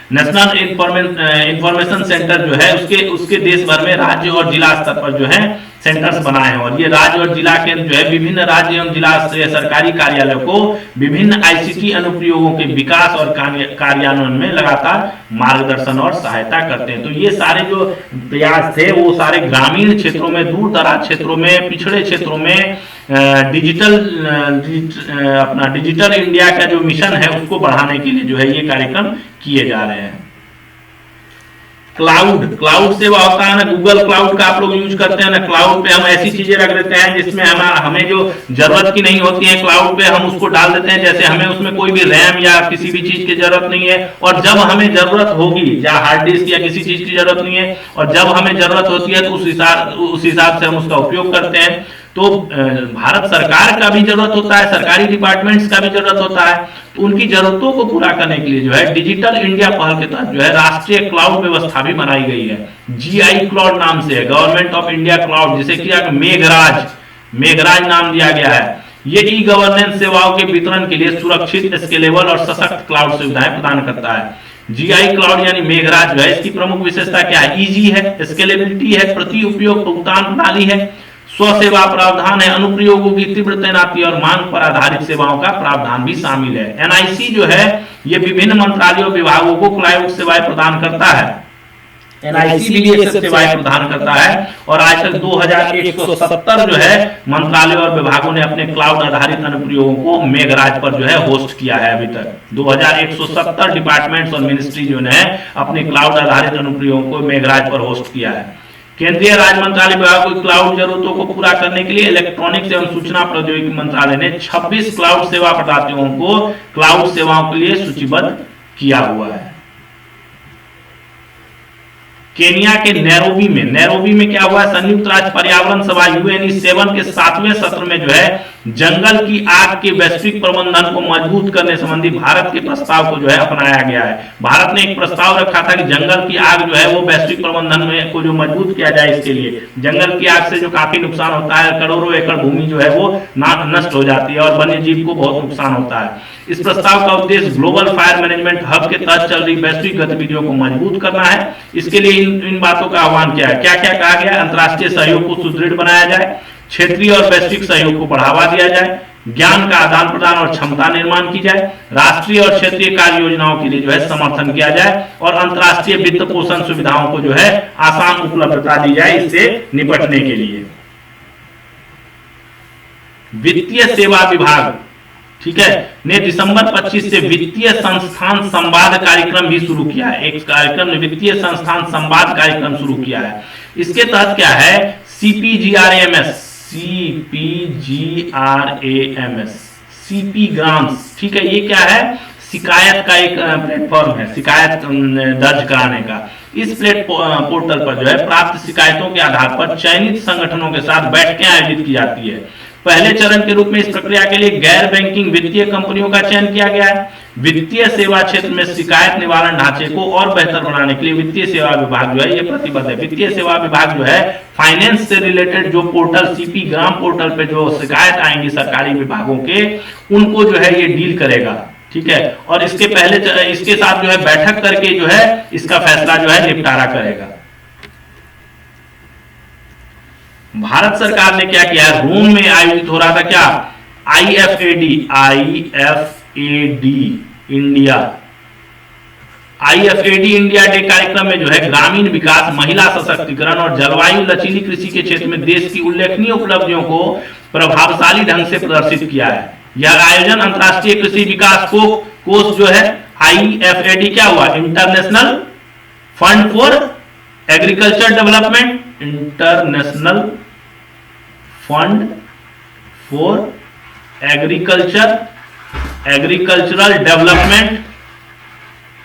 नेशनल इंफॉर्मेशन सेंटर जो है उसके देश भर में राज्य और जिला स्तर पर जो है सेंटर्स बनाए हैं। और ये राज्य और जिला केंद्र जो है विभिन्न राज्य एवं जिला सरकारी कार्यालयों को विभिन्न ICT अनुप्रयोगों के विकास और कार्यान्वयन में लगातार मार्गदर्शन और सहायता करते हैं। तो ये सारे जो प्रयास थे वो सारे ग्रामीण क्षेत्रों में, दूर दराज क्षेत्रों में, पिछड़े क्षेत्रों में डिजिटल इंडिया का जो मिशन है उसको बढ़ाने के लिए जो है ये कार्यक्रम किए जा रहे हैं। क्लाउड सेवा होता है ना, गूगल क्लाउड का आप लोग यूज करते हैं ना, क्लाउड पे हम ऐसी चीजें रख देते हैं जिसमें हमें जो जरूरत की नहीं होती है क्लाउड पे हम उसको डाल देते हैं। जैसे हमें उसमें कोई भी रैम या किसी भी चीज की जरूरत नहीं है, और जब हमें जरूरत होगी या हार्ड डिस्क या किसी चीज की जरूरत नहीं है और जब हमें जरूरत होती है तो उस हिसाब से हम उसका उपयोग करते हैं। तो भारत सरकार का भी जरूरत होता है, सरकारी डिपार्टमेंट्स का भी जरूरत होता है, तो उनकी जरूरतों को पूरा करने के लिए जो है डिजिटल इंडिया पहल के तहत जो है राष्ट्रीय क्लाउड व्यवस्था भी बनाई गई है। GI क्लाउड नाम से है, गवर्नमेंट ऑफ इंडिया क्लाउड, जिसे क्या मेघराज नाम दिया गया है। ये ई गवर्नेंस सेवाओं के वितरण के लिए सुरक्षित, स्केलेबल और सशक्त क्लाउड सुविधाएं प्रदान करता है। GI क्लाउड यानी मेघराज जो है, इसकी प्रमुख विशेषता क्या है, ईजी है, स्केलेबिलिटी है, प्रति उपयोग भुगतान प्रणाली है, स्वसेवा प्रावधान है, अनुप्रयोगों की तीव्र तैनाती और मांग पर आधारित सेवाओं का प्रावधान भी शामिल है। NIC जो है ये विभिन्न मंत्रालयों विभागों को क्लाउड सेवाएं प्रदान करता है। NIC भी ये सब सेवाएं प्रदान करता है और आज तक 2170 जो है मंत्रालय और विभागों ने अपने क्लाउड आधारित अनुप्रयोगों को मेघराज पर जो है होस्ट किया है। अभी तक 2170 डिपार्टमेंट्स और मिनिस्ट्री जो है अपने क्लाउड आधारित अनुप्रयोगों को मेघराज पर होस्ट किया है। केंद्रीय राज्य मंत्रालय विभाग को क्लाउड जरूरतों को पूरा करने के लिए इलेक्ट्रॉनिक्स एवं सूचना प्रौद्योगिकी मंत्रालय ने 26 क्लाउड सेवा प्रदाताओं को क्लाउड सेवाओं के लिए सूचीबद्ध किया हुआ है। केनिया के नैरोबी में क्या हुआ है, संयुक्त राष्ट्र पर्यावरण सभा UN7 के 7वें सत्र में जो है जंगल की आग के वैश्विक प्रबंधन को मजबूत करने संबंधी भारत के प्रस्ताव को जो है अपनाया गया है। भारत ने एक प्रस्ताव रखा था कि जंगल की आग जो है वो वैश्विक प्रबंधन में को जो मजबूत किया जाए, इसके लिए जंगल की आग से जो काफी नुकसान होता है, करोड़ों एकड़ भूमि जो है वो नष्ट हो जाती है और वन्य जीव को बहुत नुकसान होता है। इस प्रस्ताव का उद्देश्य ग्लोबल फायर मैनेजमेंट हब के तहत चल रही वैश्विक गतिविधियों को मजबूत करना है। इसके लिए इन बातों का आह्वान किया है। क्या क्या कहा गया, अंतर्राष्ट्रीय सहयोग को सुदृढ़ बनाया जाए, क्षेत्रीय और वैश्विक सहयोग को बढ़ावा दिया जाए, ज्ञान का आदान प्रदान और क्षमता निर्माण की जाए, राष्ट्रीय और क्षेत्रीय कार्य योजनाओं के लिए जो है समर्थन किया जाए और अंतर्राष्ट्रीय वित्त पोषण सुविधाओं को जो है आसान उपलब्धता दी जाए इससे निपटने के लिए। वित्तीय सेवा विभाग, ठीक है, ने दिसंबर 25 से वित्तीय संस्थान संवाद कार्यक्रम भी शुरू किया है। एक कार्यक्रम ने वित्तीय संस्थान संवाद कार्यक्रम शुरू किया है। इसके तहत क्या है, CP ग्राम्स, ठीक है, ये क्या है, शिकायत का एक प्लेटफॉर्म है, शिकायत दर्ज कराने का। इस पोर्टल पर जो है प्राप्त शिकायतों के आधार पर चयनित संगठनों के साथ बैठकें आयोजित की जाती है। पहले चरण के रूप में इस प्रक्रिया के लिए गैर बैंकिंग वित्तीय कंपनियों का चयन किया गया है। वित्तीय सेवा क्षेत्र में शिकायत निवारण ढांचे को और बेहतर बनाने के लिए वित्तीय सेवा विभाग जो है ये प्रतिबद्ध है। वित्तीय सेवा विभाग जो है फाइनेंस से रिलेटेड जो पोर्टल CP ग्राम पोर्टल पे जो शिकायत आएंगी सरकारी विभागों के, उनको जो है ये डील करेगा, ठीक है, और इसके साथ जो है बैठक करके जो है इसका फैसला जो है निपटारा करेगा। भारत सरकार ने क्या किया, रोम में आयोजित हो रहा था क्या, IFAD इंडिया डे कार्यक्रम में जो है ग्रामीण विकास, महिला सशक्तिकरण और जलवायु लचीली कृषि के क्षेत्र में देश की उल्लेखनीय उपलब्धियों को प्रभावशाली ढंग से प्रदर्शित किया है। यह आयोजन अंतर्राष्ट्रीय कृषि विकास कोष जो है IFAD क्या हुआ, international fund for agriculture development, international fund for agricultural development,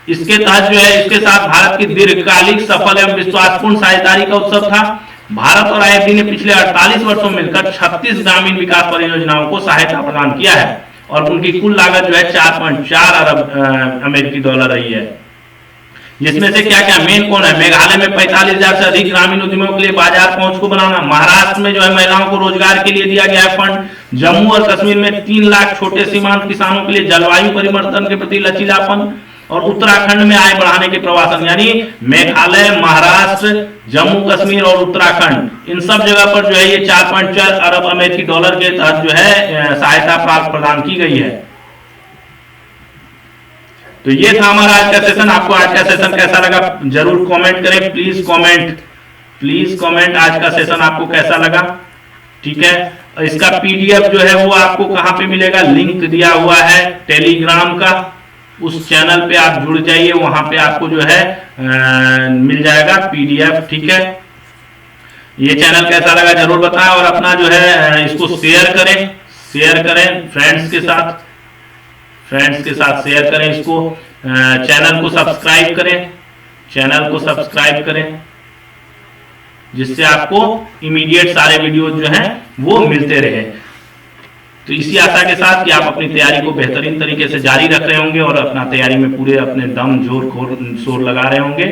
इसके तहत जो है इसके साथ भारत की दीर्घकालिक सफल एवं विश्वासपूर्ण साझेदारी का उत्सव था। भारत और IFD ने पिछले 48 वर्षों में मिलकर 36 ग्रामीण विकास परियोजनाओं को सहायता प्रदान किया है और उनकी कुल लागत जो है 4.4 अरब अमेरिकी डॉलर रही है। जिसमें से क्या क्या मेन कौन है? मेघालय में 45,000 से अधिक ग्रामीण उद्यमियों के लिए बाजार पहुंच को बनाना। महाराष्ट्र में जो है महिलाओं को रोजगार के लिए दिया गया है फंड। जम्मू और कश्मीर में 3 लाख छोटे सीमांत किसानों के लिए जलवायु परिवर्तन के प्रति लचीलापन। और उत्तराखंड में आय बढ़ाने के प्रवासन, यानी मेघालय, महाराष्ट्र, जम्मू कश्मीर और उत्तराखंड, इन सब जगह पर जो है ये 4.4 अरब अमेरिकी डॉलर के तहत जो है सहायता प्राप्त प्रदान की गई है। तो ये था हमारा आज का सेशन। आपको आज का सेशन कैसा लगा जरूर कमेंट करें, प्लीज कमेंट आज का सेशन आपको कैसा लगा। ठीक है, इसका PDF जो है वो आपको कहां पे मिलेगा? लिंक दिया हुआ है टेलीग्राम का, उस चैनल पे आप जुड़ जाइए, वहां पे आपको जो है मिल जाएगा PDF। ठीक है, ये चैनल कैसा लगा जरूर बताएं और अपना जो है इसको शेयर करें फ्रेंड्स के साथ शेयर करें इसको। चैनल को सब्सक्राइब करें जिससे आपको इमीडिएट सारे वीडियो जो हैं वो मिलते रहे। तो इसी आशा के साथ कि आप अपनी तैयारी को बेहतरीन तरीके से जारी रख रहे होंगे और अपना तैयारी में पूरे अपने दम शोर लगा रहे होंगे,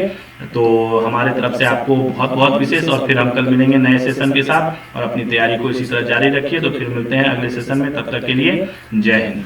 तो हमारे तरफ से आपको बहुत बहुत विशेष। और फिर हम कल मिलेंगे नए सेशन के साथ और अपनी तैयारी को इसी तरह जारी रखिए। तो फिर मिलते हैं अगले सेशन में, तब तक के लिए जय हिंद।